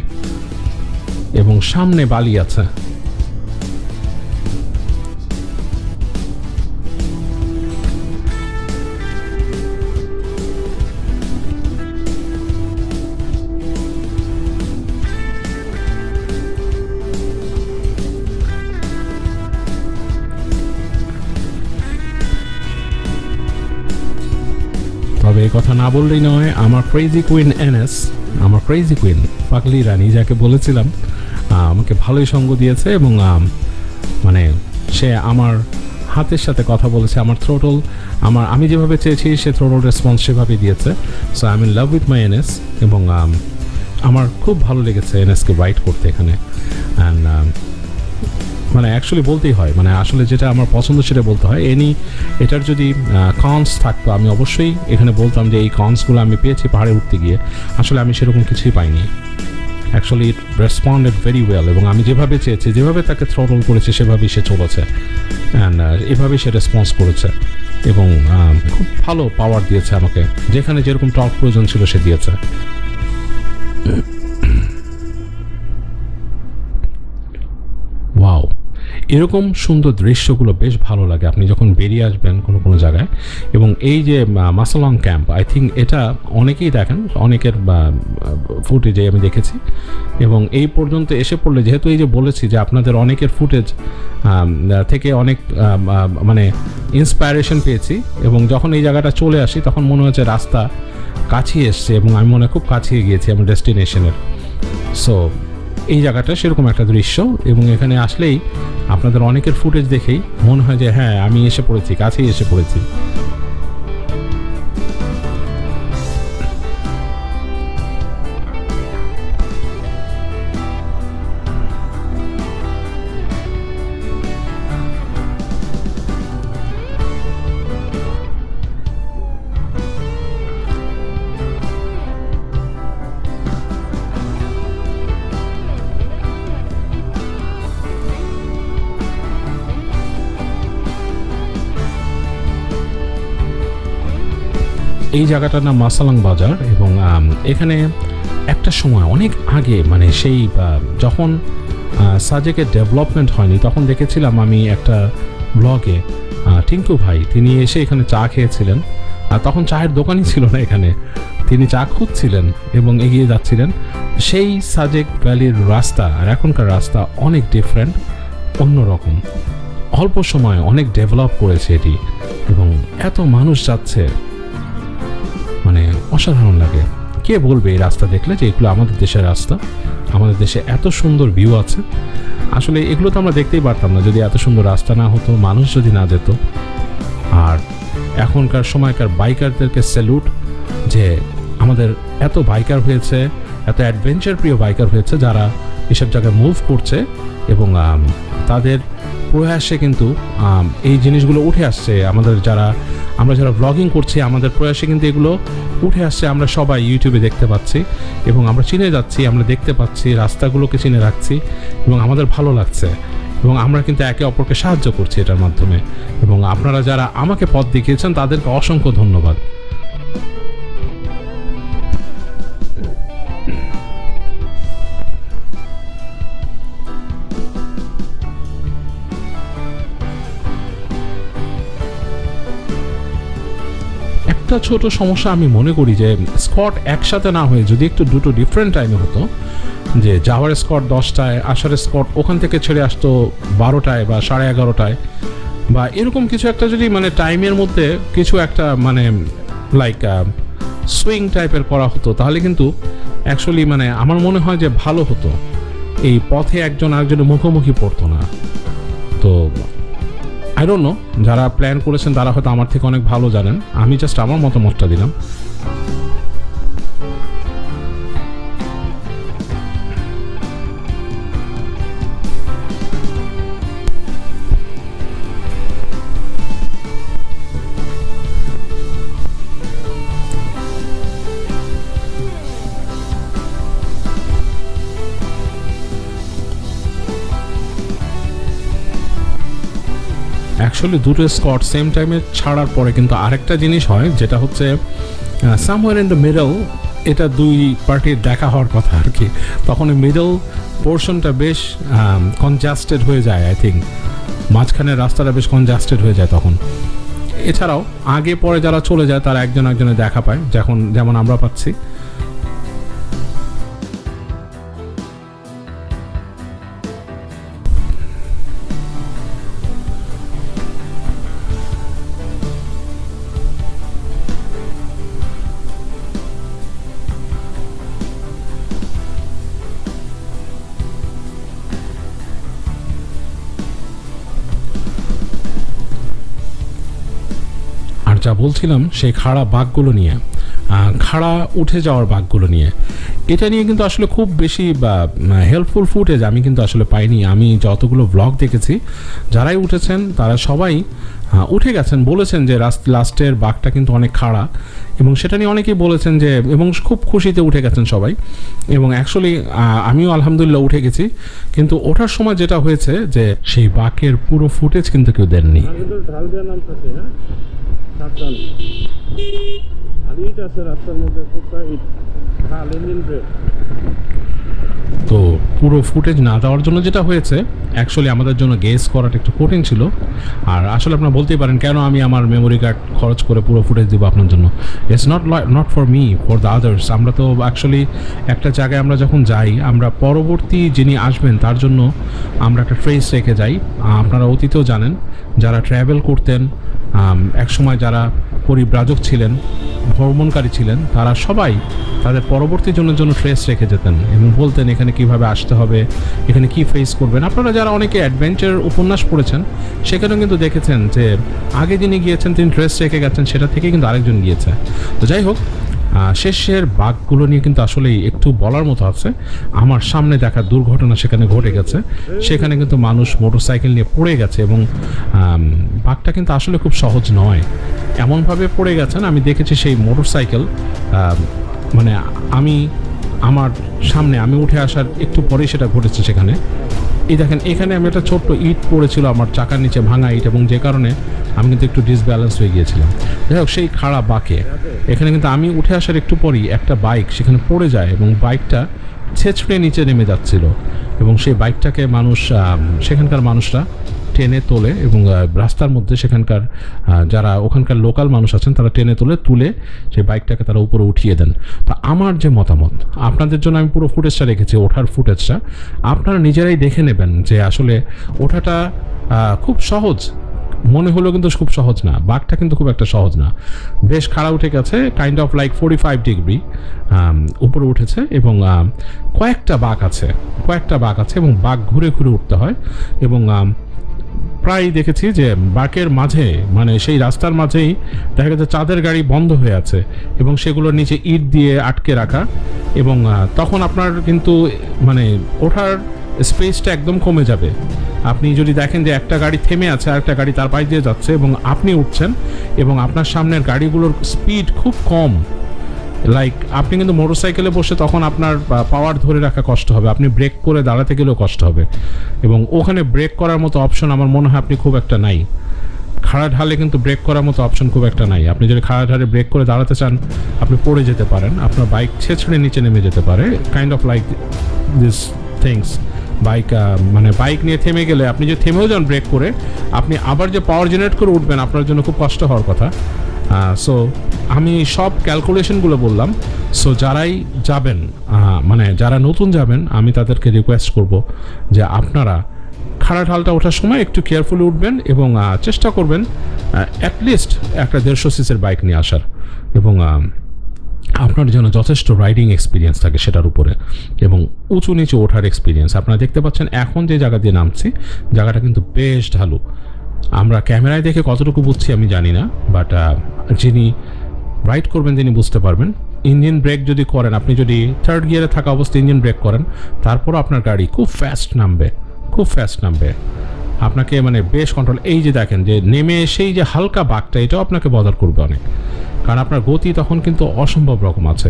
এবং সামনে বালি আছে। তবে এই কথা না বললেই নয়, আমার ক্রেজি কুইন এনএস, আমার ক্রেজি কুইন পাগলি রানী যাকে বলেছিলাম, আমাকে ভালোই সঙ্গ দিয়েছে এবং মানে সে আমার হাতের সাথে কথা বলেছে। আমার থ্রোটল আমি যেভাবে চেয়েছি সে থ্রোটল রেসপন্স সেভাবে দিয়েছে। So I am in love with my NS এবং আমার খুব ভালো লেগেছে এনএসকে রাইড করতে এখানে। অ্যান্ড মানে অ্যাকচুয়ালি বলতেই হয়, মানে আসলে যেটা আমার পছন্দ সেটা বলতে হয়। এটার যদি কনস থাকতো আমি অবশ্যই এখানে বলতাম যে এই কনসগুলো আমি পেয়েছি পাহাড়ে উঠতে গিয়ে, আসলে আমি সেরকম কিছুই পাইনি। Actually it responded very well এবং আমি যেভাবে চেয়েছি, যেভাবে তাকে থ্রটল করেছি সেভাবেই সে চলেছে অ্যান্ড এভাবেই সে রেসপন্স করেছে এবং খুব ভালো পাওয়ার দিয়েছে আমাকে, যেখানে যেরকম টর্ক প্রয়োজন ছিল সে দিয়েছে। ওয়াও, এরকম সুন্দর দৃশ্যগুলো বেশ ভালো লাগে আপনি যখন বেরিয়ে আসবেন কোনো জায়গায়। এবং এই যে মাসালং ক্যাম্প, আই থিঙ্ক এটা অনেকেই দেখেন, অনেকের ফুটেজে আমি দেখেছি। এবং এই পর্যন্ত এসে পড়লে, যেহেতু এই যে বলেছি যে আপনাদের অনেকের ফুটেজ থেকে অনেক মানে ইন্সপায়ারেশন পেয়েছি, এবং যখন এই জায়গাটা চলে আসি তখন মনে হচ্ছে রাস্তা কাছিয়ে এসছে এবং আমি মনে খুব কাছিয়ে গিয়েছি আমার ডেস্টিনেশনের। সো এই জায়গাটা সেরকম একটা দৃশ্য, এবং এখানে আসলেই আপনাদের অনেকের ফুটেজ দেখেই মনে হয় যে হ্যাঁ আমি এসে পড়েছি, কাছেই এসে পড়েছি। এই জায়গাটার নাম মাসালাং বাজার এবং এখানে একটা সময় অনেক আগে, মানে সেই যখন সাজেকের ডেভেলপমেন্ট হয়নি তখন দেখেছিলাম আমি একটা ব্লগে টিঙ্কু ভাই, তিনি এসে এখানে চা খেয়েছিলেন। আর তখন চায়ের দোকানই ছিল না এখানে, তিনি চা খুঁজছিলেন এবং এগিয়ে যাচ্ছিলেন। সেই সাজেক ভ্যালির রাস্তা আর এখনকার রাস্তা অনেক ডিফারেন্ট, অন্যরকম। অল্প সময় অনেক ডেভেলপ করেছে এটি এবং এত মানুষ যাচ্ছে, মানে অসাধারণ লাগে। কে বলবে এই রাস্তা দেখলে যে এগুলো আমাদের দেশের রাস্তা, আমাদের দেশে এত সুন্দর ভিউ আছে। আসলে এগুলো তো আমরা দেখতেই পারতাম না যদি এত সুন্দর রাস্তা না হতো, মানুষ যদি না যেত। আর এখনকার সময়কার বাইকারদেরকে স্যালুট, যে আমাদের এত বাইকার হয়েছে, এত অ্যাডভেঞ্চার প্রিয় বাইকার হয়েছে যারা এসব জায়গায় মুভ করছে এবং তাদের প্রয়াসে কিন্তু এই জিনিসগুলো উঠে আসছে। আমরা যারা ব্লগিং করছি আমাদের প্রয়াসে কিন্তু এগুলো উঠে আসছে, আমরা সবাই ইউটিউবে দেখতে পাচ্ছি এবং আমরা চিনে যাচ্ছি, আমরা দেখতে পাচ্ছি, রাস্তাগুলোকে চিনে রাখছি এবং আমাদের ভালো লাগছে এবং আমরা কিন্তু একে অপরকে সাহায্য করছি এটার মাধ্যমে। এবং আপনারা যারা আমাকে পথ দেখিয়েছেন তাদেরকে অসংখ্য ধন্যবাদ। একটা ছোট সমস্যা আমি মনে করি যে স্কট একসাথে না হয়ে যদি একটু দুটো ডিফারেন্ট টাইমে হতো, যে যাওয়ার স্কট 10টায়, আসার স্কট ওখান থেকে ছেড়ে আসতো 12টায় বা 11:30টায় বা এরকম কিছু একটা, যদি মানে টাইমের মধ্যে কিছু একটা মানে লাইক সুইং টাইপের করা হতো তাহলে কিন্তু অ্যাকচুয়ালি মানে আমার মনে হয় যে ভালো হতো, এই পথে একজন আরেকজনের মুখোমুখি পড়তো না। তো আই ডোন্ট নো, যারা প্ল্যান করেছেন তারা হয়তো আমার থেকে অনেক ভালো জানেন, আমি জাস্ট আমার মতামতটা দিলাম। অ্যাকচুয়ালি দুটো স্কট সেম টাইমে ছাড়ার পরে কিন্তু আরেকটা জিনিস হয়, যেটা হচ্ছে সামওয়্যার ইন দ্য মিডল, এটা দুই পার্টির দেখা হওয়ার কথা আর কি। তখন মিডল পোর্শনটা বেশ কনজাস্টেড হয়ে যায়, আই থিঙ্ক মাঝখানের রাস্তাটা বেশ কনজাস্টেড হয়ে যায় তখন। এছাড়াও আগে পরে যারা চলে যায় তারা একজন একজনের দেখা পায়, যেমন আমরা পাচ্ছি। যা বলছিলাম সেই খাড়া বাঘগুলো নিয়ে, খাড়া উঠে যাওয়ার বাঘগুলো নিয়ে, এটা নিয়ে কিন্তু আসলে খুব বেশি হেল্পফুল ফুটেজ আমি কিন্তু আসলে পাইনি। আমি যতগুলো ব্লগ দেখেছি যারাই উঠেছেন তারা সবাই উঠে গেছেন, বলেছেন যে লাস্টের বাঘটা কিন্তু অনেক খাড়া, এবং সেটা নিয়ে অনেকেই বলেছেন যে, এবং খুব খুশিতে উঠে গেছেন সবাই। এবং অ্যাকচুয়ালি আমিও আলহামদুলিল্লাহ উঠে গেছি, কিন্তু ওঠার সময় যেটা হয়েছে যে সেই বাঘের পুরো ফুটেজ কিন্তু কেউ দেননি। তো পুরো ফুটেজ না দেওয়ার জন্য যেটা হয়েছে, অ্যাকচুয়ালি আমাদের জন্য গেস করাটা একটু কঠিন ছিল। আর আসলে আপনারা বলতেই পারেন কেন আমি আমার মেমোরি কার্ড খরচ করে পুরো ফুটেজ দিব আপনার জন্য। It's not for me, for the others. আমরা তো অ্যাকচুয়ালি একটা জায়গায় আমরা যখন যাই, আমরা পরবর্তী যিনি আসবেন তার জন্য আমরা একটা ট্রেস রেখে যাই। আপনারা অতীতেও জানেন, যারা ট্র্যাভেল করতেন একসময়, যারা পরিব্রাজক ছিলেন, ভ্রমণকারী ছিলেন, তারা সবাই তাদের পরবর্তী জনের জন্য ট্রেস রেখে যেতেন এবং বলতেন এখানে কিভাবে আসতে হবে, এখানে কি ফেস করবেন। আপনারা যারা অনেকে অ্যাডভেঞ্চার উপন্যাস পড়েছেন সেখানেও কিন্তু দেখেছেন যে আগে যিনি গিয়েছেন তিনি ট্রেস রেখে গেছেন, সেটা থেকে কিন্তু আরেকজন গিয়েছে। তো যাই হোক, শেষের বাঘগুলো নিয়ে কিন্তু আসলেই একটু বলার মতো আছে। আমার সামনে দেখা দুর্ঘটনা সেখানে ঘটে গেছে, সেখানে কিন্তু মানুষ মোটরসাইকেল নিয়ে পড়ে গেছে, এবং বাঘটা কিন্তু আসলে খুব সহজ নয়, এমনভাবে পড়ে গেছেন। আমি দেখেছি সেই মোটরসাইকেল, মানে আমার সামনে আমি উঠে আসার একটু পরেই সেটা ঘটেছে সেখানে। এই দেখেন, এখানে আমি একটা ছোট্ট ইট পড়েছিল আমার চাকার নিচে, ভাঙা ইট, এবং যে কারণে আমি কিন্তু একটু ডিসব্যালেন্স হয়ে গিয়েছিলাম। যাই হোক, সেই খাড়া বাঁকে এখানে কিন্তু আমি উঠে আসার একটু পরই একটা বাইক সেখানে পড়ে যায়, এবং বাইকটা ছেঁচড়ে নিচে নেমে যাচ্ছিল, এবং সেই বাইকটাকে সেখানকার মানুষরা টেনে তোলে, এবং রাস্তার মধ্যে সেখানকার যারা ওখানকার লোকাল মানুষ আছেন তারা টেনে তুলে সেই বাইকটাকে তারা উপরে উঠিয়ে দেন। তো আমার যে মতামত, আপনাদের জন্য আমি পুরো ফুটেজটা রেখেছি, ওঠার ফুটেজটা আপনারা নিজেরাই দেখে নেবেন যে আসলে ওঠাটা খুব সহজ মনে হলো, কিন্তু খুব সহজ না। বাঘটা কিন্তু খুব একটা সহজ না, বেশ খাড়া উঠে গেছে, কাইন্ড অফ লাইক 45 ডিগ্রি উপরে উঠেছে, এবং কয়েকটা বাঘ আছে, এবং বাঘ ঘুরে ঘুরে উঠতে হয়। এবং প্রায় দেখেছি যে বাঁকের মাঝে, মানে সেই রাস্তার মাঝেই দেখা যাচ্ছে চাঁদের গাড়ি বন্ধ হয়ে আছে, এবং সেগুলোর নিচে ইট দিয়ে আটকে রাখা, এবং তখন আপনার কিন্তু মানে ওঠার স্পেসটা একদম কমে যাবে। আপনি যদি দেখেন যে একটা গাড়ি থেমে আছে আর একটা গাড়ি তার পাশ দিয়ে যাচ্ছে এবং আপনি উঠছেন, এবং আপনার সামনের গাড়িগুলোর স্পিড খুব কম, লাইক আপনি কিন্তু মোটরসাইকেলে বসে তখন আপনার পাওয়ার ধরে রাখা কষ্ট হবে, আপনি ব্রেক করে দাঁড়াতে গেলেও কষ্ট হবে, এবং ওখানে ব্রেক করার মতো অপশন আমার মনে হয় আপনি খুব একটা নাই। খাড়া ঢালে কিন্তু ব্রেক করার মতো অপশন খুব একটা নাই। আপনি যদি খাড়া ঢালে ব্রেক করে দাঁড়াতে চান, আপনি পড়ে যেতে পারেন, আপনার বাইক ছেঁচড়ে নিচে নেমে যেতে পারে, kind of like this things. Bike নিয়ে থেমে গেলে, আপনি যে থেমেও যান ব্রেক করে, আপনি আবার যে পাওয়ার জেনারেট করে উঠবেন, আপনার জন্য খুব কষ্ট হওয়ার কথা। সো আমি সব ক্যালকুলেশনগুলো বললাম। সো যারাই যাবেন, যারা নতুন যাবেন, আমি তাদেরকে রিকোয়েস্ট করব যে আপনারা খাড়া ঢালটা ওঠার সময় একটু কেয়ারফুলি উঠবেন, এবং চেষ্টা করবেন অ্যাটলিস্ট একটা 150 সিসির বাইক নিয়ে আসার, এবং আপনার যেন যথেষ্ট রাইডিং এক্সপিরিয়েন্স থাকে সেটার উপরে, এবং উঁচু নিচু ওঠার এক্সপিরিয়েন্স। আপনারা দেখতে পাচ্ছেন এখন যে জায়গা দিয়ে নামছি, জায়গাটা কিন্তু বেশ ঢালু। আমরা ক্যামেরায় দেখে কতটুকু বুঝছি আমি জানি না, বাট যিনি রাইড করবেন তিনি বুঝতে পারবেন। ইঞ্জিন ব্রেক যদি করেন, আপনি যদি থার্ড গিয়ারে থাকা অবস্থায় ইঞ্জিন ব্রেক করেন, তারপরও আপনার গাড়ি খুব ফাস্ট নামবে, আপনাকে মানে বেশ কন্ট্রোল। এই যে দেখেন যে নেমে এসেই যে হালকা বাঁকটা, এটাও আপনাকে বদার করবে অনেক, কারণ আপনার গতি তখন কিন্তু অসম্ভব রকম আছে।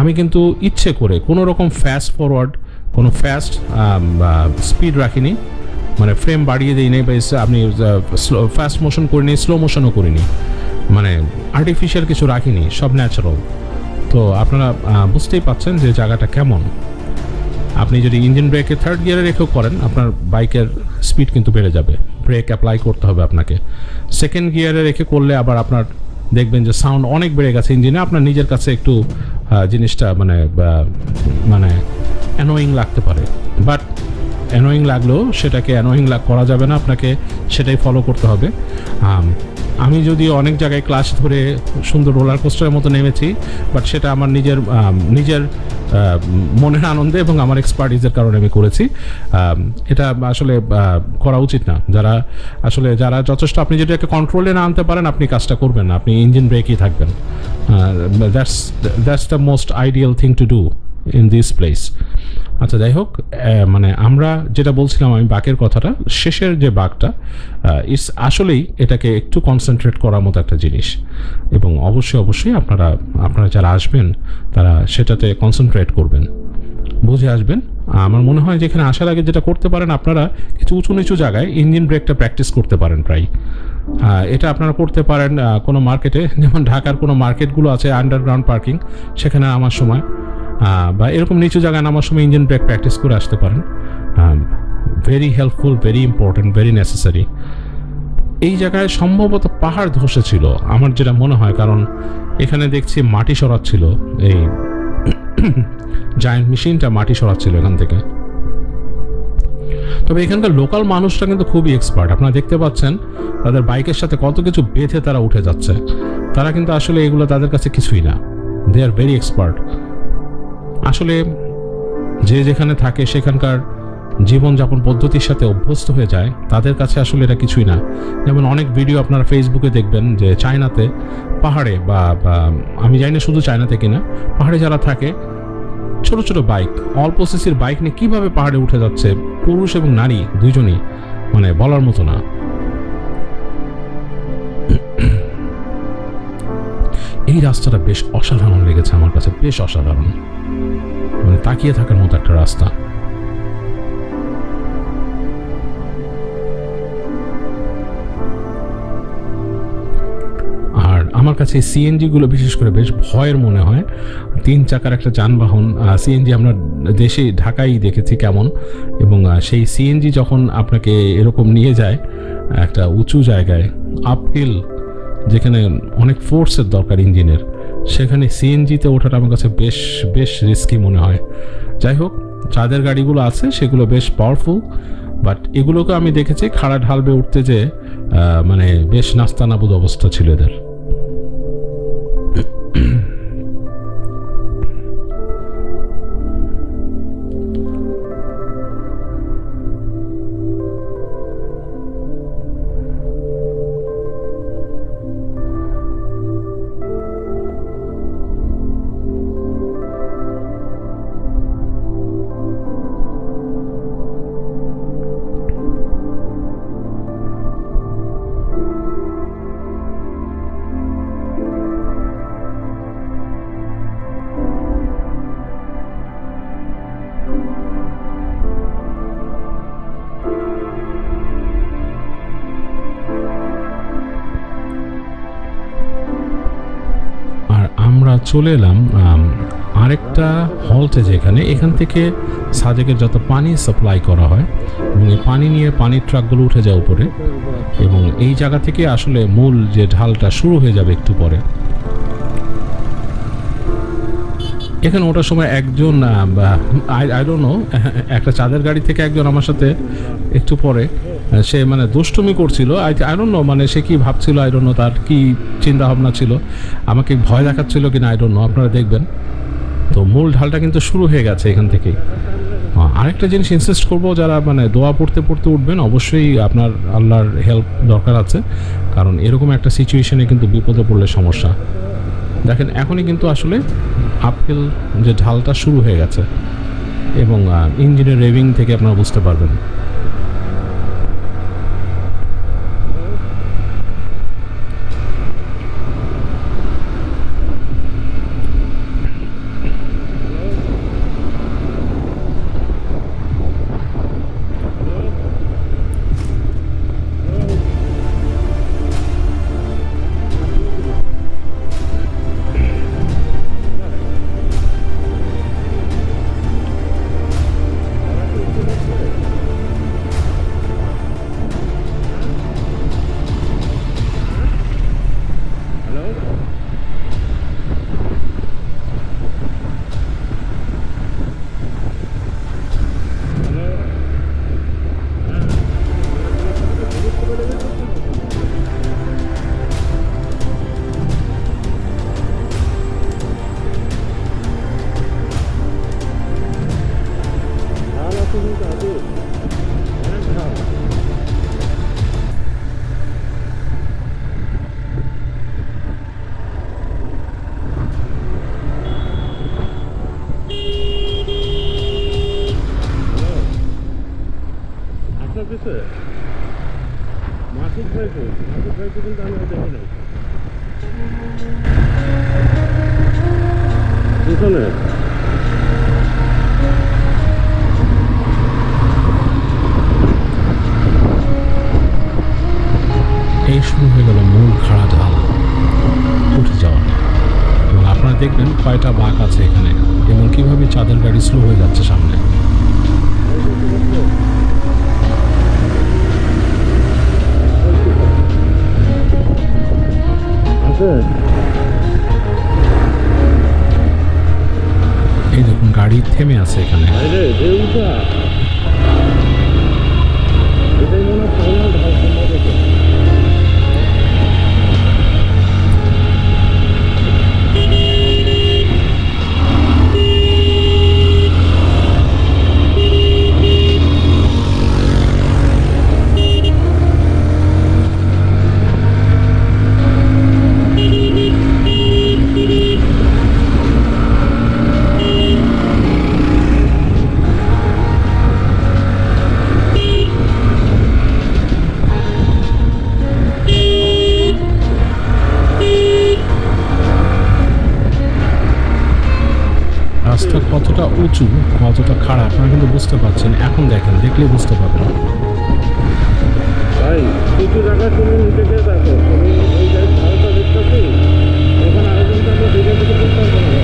আমি কিন্তু ইচ্ছে করে কোনো রকম ফাস্ট ফরওয়ার্ড, কোনো ফাস্ট স্পিড রাখিনি, মানে ফ্রেম বাড়িয়ে দিই নেই, বা আপনি ফাস্ট মোশন করিনি, স্লো মোশনও করিনি, মানে আর্টিফিশিয়াল কিছু রাখিনি, সব ন্যাচারাল। তো আপনারা বুঝতেই পাচ্ছেন যে জায়গাটা কেমন। আপনি যদি ইঞ্জিন ব্রেকে থার্ড গিয়ারে রেখেও করেন, আপনার বাইকের স্পিড কিন্তু বেড়ে যাবে, ব্রেক অ্যাপ্লাই করতে হবে আপনাকে। সেকেন্ড গিয়ারে রেখে করলে আবার আপনার দেখবেন যে সাউন্ড অনেক বেড়ে গেছে ইঞ্জিনে, আপনার নিজের কাছে একটু জিনিসটা মানে অ্যানোয়িং লাগতে পারে। বাট অ্যানোয়িং লাগলেও সেটাকে অ্যানোয়িং করা যাবে না, আপনাকে সেটাই ফলো করতে হবে। আমি যদি অনেক জায়গায় ক্লাস ধরে সুন্দর রোলার কোস্টারের মতো নেমেছি, বাট সেটা আমার নিজের মনের আনন্দে এবং আমার এক্সপার্টিজের কারণে আমি করেছি। এটা আসলে করা উচিত না। যারা যথেষ্ট, আপনি যদি একটা কন্ট্রোলে না আনতে পারেন, আপনি কাজটা করবেন না, আপনি ইঞ্জিন ব্রেকই থাকবেন। That's the most ideal thing to do in this place. আচ্ছা, যাই হোক, মানে আমরা যেটা বলছিলাম, আমি বাঁকের কথাটা, শেষের যে বাঁকটা, ইটস আসলেই এটাকে একটু কনসেন্ট্রেট করার মতো একটা জিনিস, এবং অবশ্যই আপনারা যারা আসবেন তারা সেটাতে কনসেন্ট্রেট করবেন, বুঝে আসবেন। আমার মনে হয় যে এখানে আসার আগে যেটা করতে পারেন, আপনারা কিছু উঁচু নিচু জায়গায় ইঞ্জিন ব্রেকটা প্র্যাকটিস করতে পারেন প্রায়। এটা আপনারা করতে পারেন কোনো মার্কেটে, যেমন ঢাকার কোনো মার্কেটগুলো আছে আন্ডারগ্রাউন্ড পার্কিং, সেখানে আমার সময় বা এরকম নিচু জায়গায় নামার সময় ইঞ্জিন ব্রেক প্র্যাকটিস করে আসতে পারেন। Very helpful, very important, very necessary. এই জায়গায় সম্ভবত পাহাড় ধসে ছিল আমার যেটা মনে হয়, কারণ এখানে দেখছি মাটি সরাচ্ছিল, এই জায়ান্ট মেশিনটা মাটি সরাচ্ছিল এখান থেকে। তবে এখানকার লোকাল মানুষরা কিন্তু খুবই এক্সপার্ট। আপনারা দেখতে পাচ্ছেন তাদের বাইকের সাথে কত কিছু বেঁধে তারা উঠে যাচ্ছে। তারা কিন্তু আসলে এগুলো তাদের কাছে কিছুই না, দে আর ভেরি এক্সপার্ট। আসলে যে যেখানে থাকে সেখানকার জীবনযাপন পদ্ধতির সাথে অভ্যস্ত হয়ে যায়, তাদের কাছে আসলে এটা কিছুই না। যেমন অনেক ভিডিও আপনারা ফেসবুকে দেখবেন যে চায়নাতে পাহাড়ে, বা আমি জানি না শুধু চায়নাতে কিনা, পাহাড়ে যারা থাকে ছোট ছোট বাইক, অল্প সিসির বাইক নিয়ে কীভাবে পাহাড়ে উঠে যাচ্ছে, পুরুষ এবং নারী দুইজনই, মানে বলার মতো না। এই রাস্তাটা বেশ অসাধারণ লেগেছে আমার কাছে, বেশ অসাধারণ, মানে তাকিয়ে থাকার মতো একটা রাস্তা। আর আমার কাছে সিএনজিগুলো বিশেষ করে বেশ ভয়ের মনে হয়। 3 চাকার একটা যানবাহন সিএনজি আমরা দেশে ঢাকায় দেখেছি কেমন, এবং সেই সিএনজি যখন আপনাকে এরকম নিয়ে যায় একটা উঁচু জায়গায়, আপহিল, যেখানে অনেক ফোর্সের দরকার ইঞ্জিনের, সেখানে সিএনজিতে ওঠাটা আমার কাছে বেশ রিস্কি মনে হয়। যাই হোক, যাদের গাড়িগুলো আছে সেগুলো বেশ পাওয়ারফুল, বাট এগুলোকে আমি দেখেছি খাড়া ঢালবে উঠতে, যে মানে বেশ নাস্তানাবুদ অবস্থা ছিল এদের। আমরা চলে এলাম আরেকটা হল্টে, যেখানে এখান থেকে সাজেকের যত পানি সাপ্লাই করা হয়, এবং এই পানি নিয়ে পানির ট্রাকগুলো উঠে যায় উপরে, এবং এই জায়গা থেকে আসলে মূল যে ঢালটা শুরু হয়ে যাবে একটু পরে। এখানে ওঠার সময় একজন আই ডোন্ট নো, একটা চাঁদের গাড়ি থেকে একজন আমার সাথে একটু পরে সে মানে দুষ্টুমি করছিল। আই ডোন্ট নো মানে সে কি ভাবছিল, আই ডোন্ট নো তার কি চিন্তা ভাবনা ছিল, আমাকে ভয় দেখাচ্ছিল কিনা আই ডোন্ট নো, আপনারা দেখবেন। তো মূল ঢালটা কিন্তু শুরু হয়ে গেছে এখান থেকেই। আরেকটা জিনিস ইনসিস্ট করবো, যারা মানে দোয়া পড়তে পড়তে উঠবেন অবশ্যই আপনার আল্লাহর হেল্প দরকার আছে, কারণ এরকম একটা সিচুয়েশনে কিন্তু বিপদে পড়লে সমস্যা। দেখেন এখনই কিন্তু আসলে আপহিল যে ঢালটা শুরু হয়ে গেছে, এবং ইঞ্জিনের রেভিং থেকে আপনারা বুঝতে পারবেন। মাসুদ ভাই কিন্তু আমি দেখি নাই পিছনে। এই শুরু হয়ে গেল মূল খাড়া ঢাল উঠে যাওয়ার, এবং আপনারা দেখবেন কয়টা বাঁক আছে এখানে, এবং কিভাবে চাঁদের গাড়ি স্লো হয়ে যাচ্ছে সামনে। এই দেখুন গাড়ি থেমে আছে এখানে। রাস্তা কতটা উঁচু, কতটা খারাপ আপনারা কিন্তু বুঝতে পারছেন। এখন দেখেন, দেখলে বুঝতে পারবেন। ভাই কিছু জায়গা তুমি নিচে গিয়ে দেখো, তুমি এই যে ঢালটা দেখতেছি, ওখানে আরেকজনকে আমরা দেখে দেখে করতে পারবো না।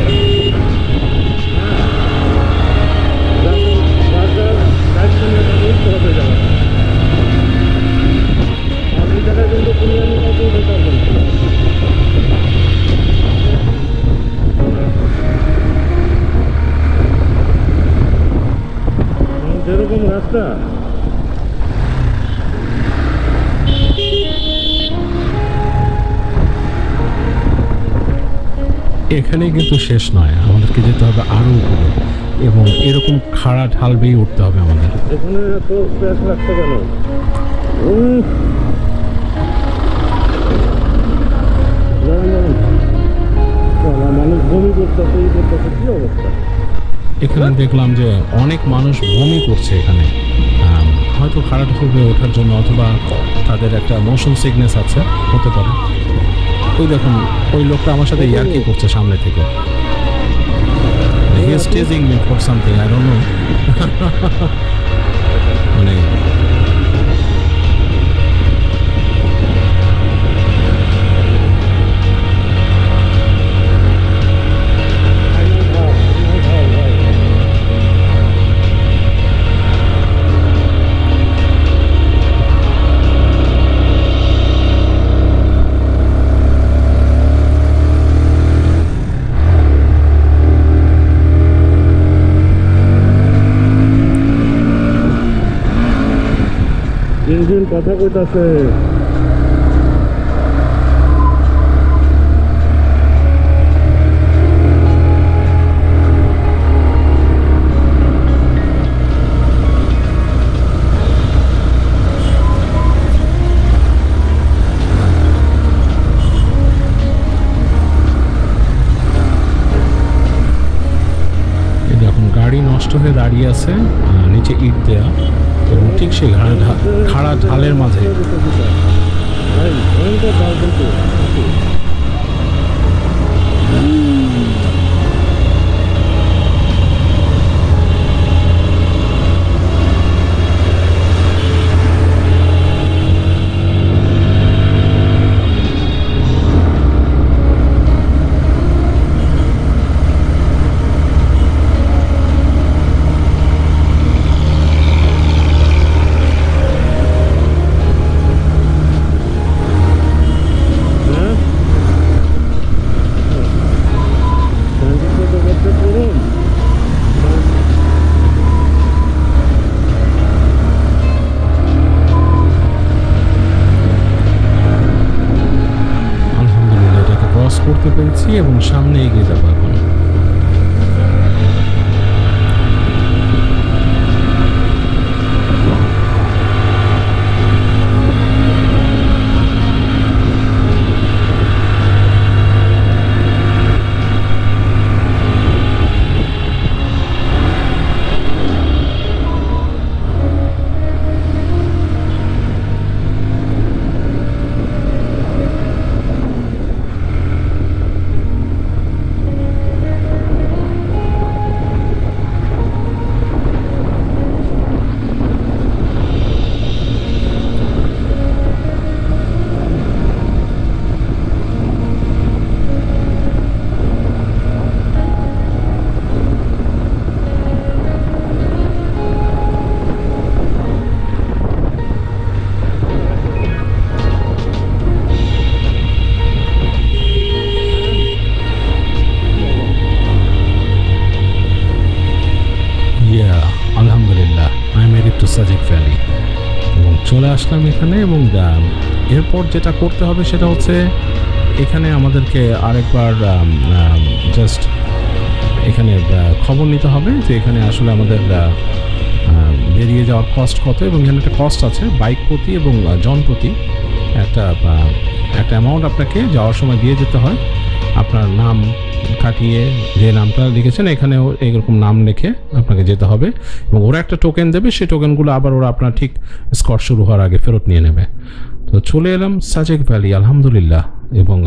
হবে যাওয়া আর এই জায়গায় কিন্তু তুমি আমি কাউকে উঠে পারবো না। যেরকম রাস্তা এখানেই কিন্তু শেষ নয়, আমাদেরকে যেতে হবে আরো উপরে, এবং এরকম খাড়া ঢাল বেয়ে উঠতে হবে আমাদের। এখানে এত প্যাস লাগছে কেন? মানুষ বমি করতেছে, এই করতেছে, কি অবস্থা? এখানে দেখলাম যে অনেক মানুষ বমি করছে এখানে, হয়তো খাড়া ঢাল বেয়ে ওঠার জন্য, অথবা তাদের একটা মোশন সিকনেস আছে, হতে পারে। ওই দেখুন ওই লোকটা আমার সাথে ইয়ার্কি করছে সামনে থেকে। He is teasing me for something, I don't know. মানে ইঞ্জিন কথা কইতাছে। গাড়ি নষ্ট হয়ে দাঁড়িয়ে আছে, নিচে ইট দেয়া এবং ঠিক সেই খাড়া ঢালের মাঝে। করতে পেরেছি এবং সামনে এগিয়ে যাবো এখন। আলহামদুলিল্লাহ I made it to Sajek valley এবং চলে আসলাম এখানে। এবং এরপর যেটা করতে হবে সেটা হচ্ছে এখানে আমাদেরকে আরেকবার জাস্ট এখানে খবর নিতে হবে যে এখানে আসলে আমাদের বেরিয়ে যাওয়ার কস্ট কত, এবং এখানে একটা কস্ট আছে বাইক প্রতি এবং জন প্রতি একটা অ্যামাউন্ট আপনাকে যাওয়ার সময় দিয়ে যেতে হয়। আপনার নাম কাটিয়ে যে নামটা লিখেছেন এখানেও এইরকম নাম লিখে আপনাকে যেতে হবে এবং ওরা একটা টোকেন দেবে, সেই টোকেনগুলো আবার ওরা আপনার ঠিক স্কট শুরু হওয়ার আগে ফেরত নিয়ে নেবে। তো চলে এলাম সাজেক ভ্যালি আলহামদুলিল্লাহ এবং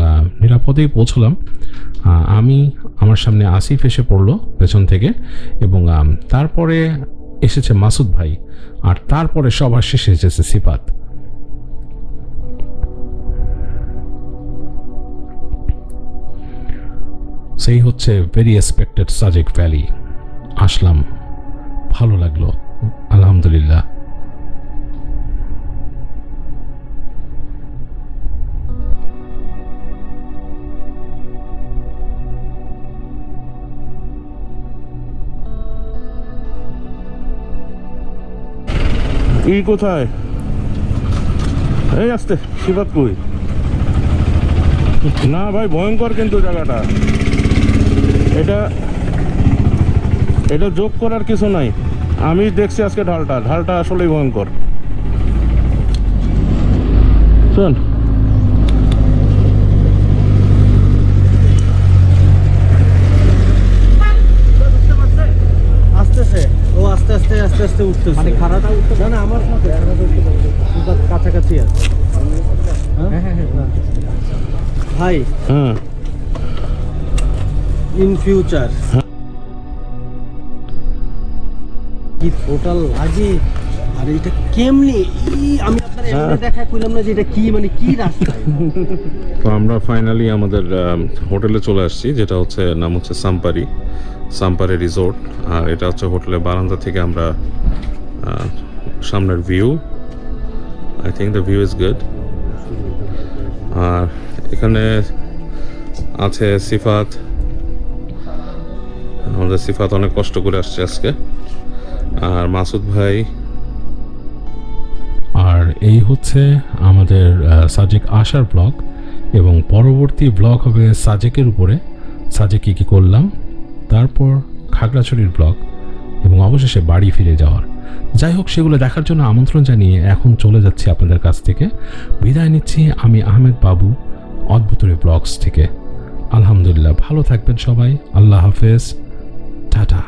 নিরাপদেই পৌঁছলাম। আমার সামনে আসিফ এসে পড়লো পেছন থেকে এবং তারপরে এসেছে মাসুদ ভাই, আর তারপরে সবার শেষে এসেছে সিফাত। সেই হচ্ছে ভেরি এক্সপেক্টেড সাজেক ভ্যালি। আসলাম, ভালো লাগলো আলহামদুলিল্লাহ। কোথায়? এই আসতে সিফাত কই? না ভাই ভয়ঙ্কর কিন্তু জায়গাটা, এটা যোগ করার কিছু নাই। আমি দেখছি আজকে ঢালটা আসলেই ভয়ঙ্কর। শোন আস্তে আস্তে উঠতেছে, মানে খাড়াটা উঠতে না আমার কাছাকাছি আছে ভাই। হ্যাঁ ইন ফিউচার কি টোটাল লাগে। আর এটা কেমনি আমি আপনার এমনি দেখা কইলাম না যে এটা কি মানে কি রাস্তা। তো আমরা ফাইনালি আমাদের হোটেলে চলে আসছি, যেটা হচ্ছে নাম হচ্ছে সাম্পারি রিসোর্ট। আর এটা হচ্ছে হোটেলের বারান্দা থেকে আমরা সামনের view, I think the view is good. আর এখানে আছে সিফাত, আমাদের সিফাত অনেক কষ্ট করে আসছে আজকে। আর মাসুদ ভাই আর এই হচ্ছে আমাদের সাজেক আসার ব্লগ, এবং পরবর্তী ব্লগ হবে সাজেকের উপরে, সাজেকে কী করলাম, তারপর খাগড়াছড়ির ব্লগ, এবং অবশেষে বাড়ি ফিরে যাওয়ার। যাই হোক, সেগুলো দেখার জন্য আমন্ত্রণ জানিয়ে এখন চলে যাচ্ছি আপনাদের কাছ থেকে। বিদায় নিচ্ছি আমি আহমেদ বাবু, অদ্ভুতরে ব্লগস থেকে। আলহামদুলিল্লাহ, ভালো থাকবেন সবাই। আল্লাহ হাফেজ, টাটা।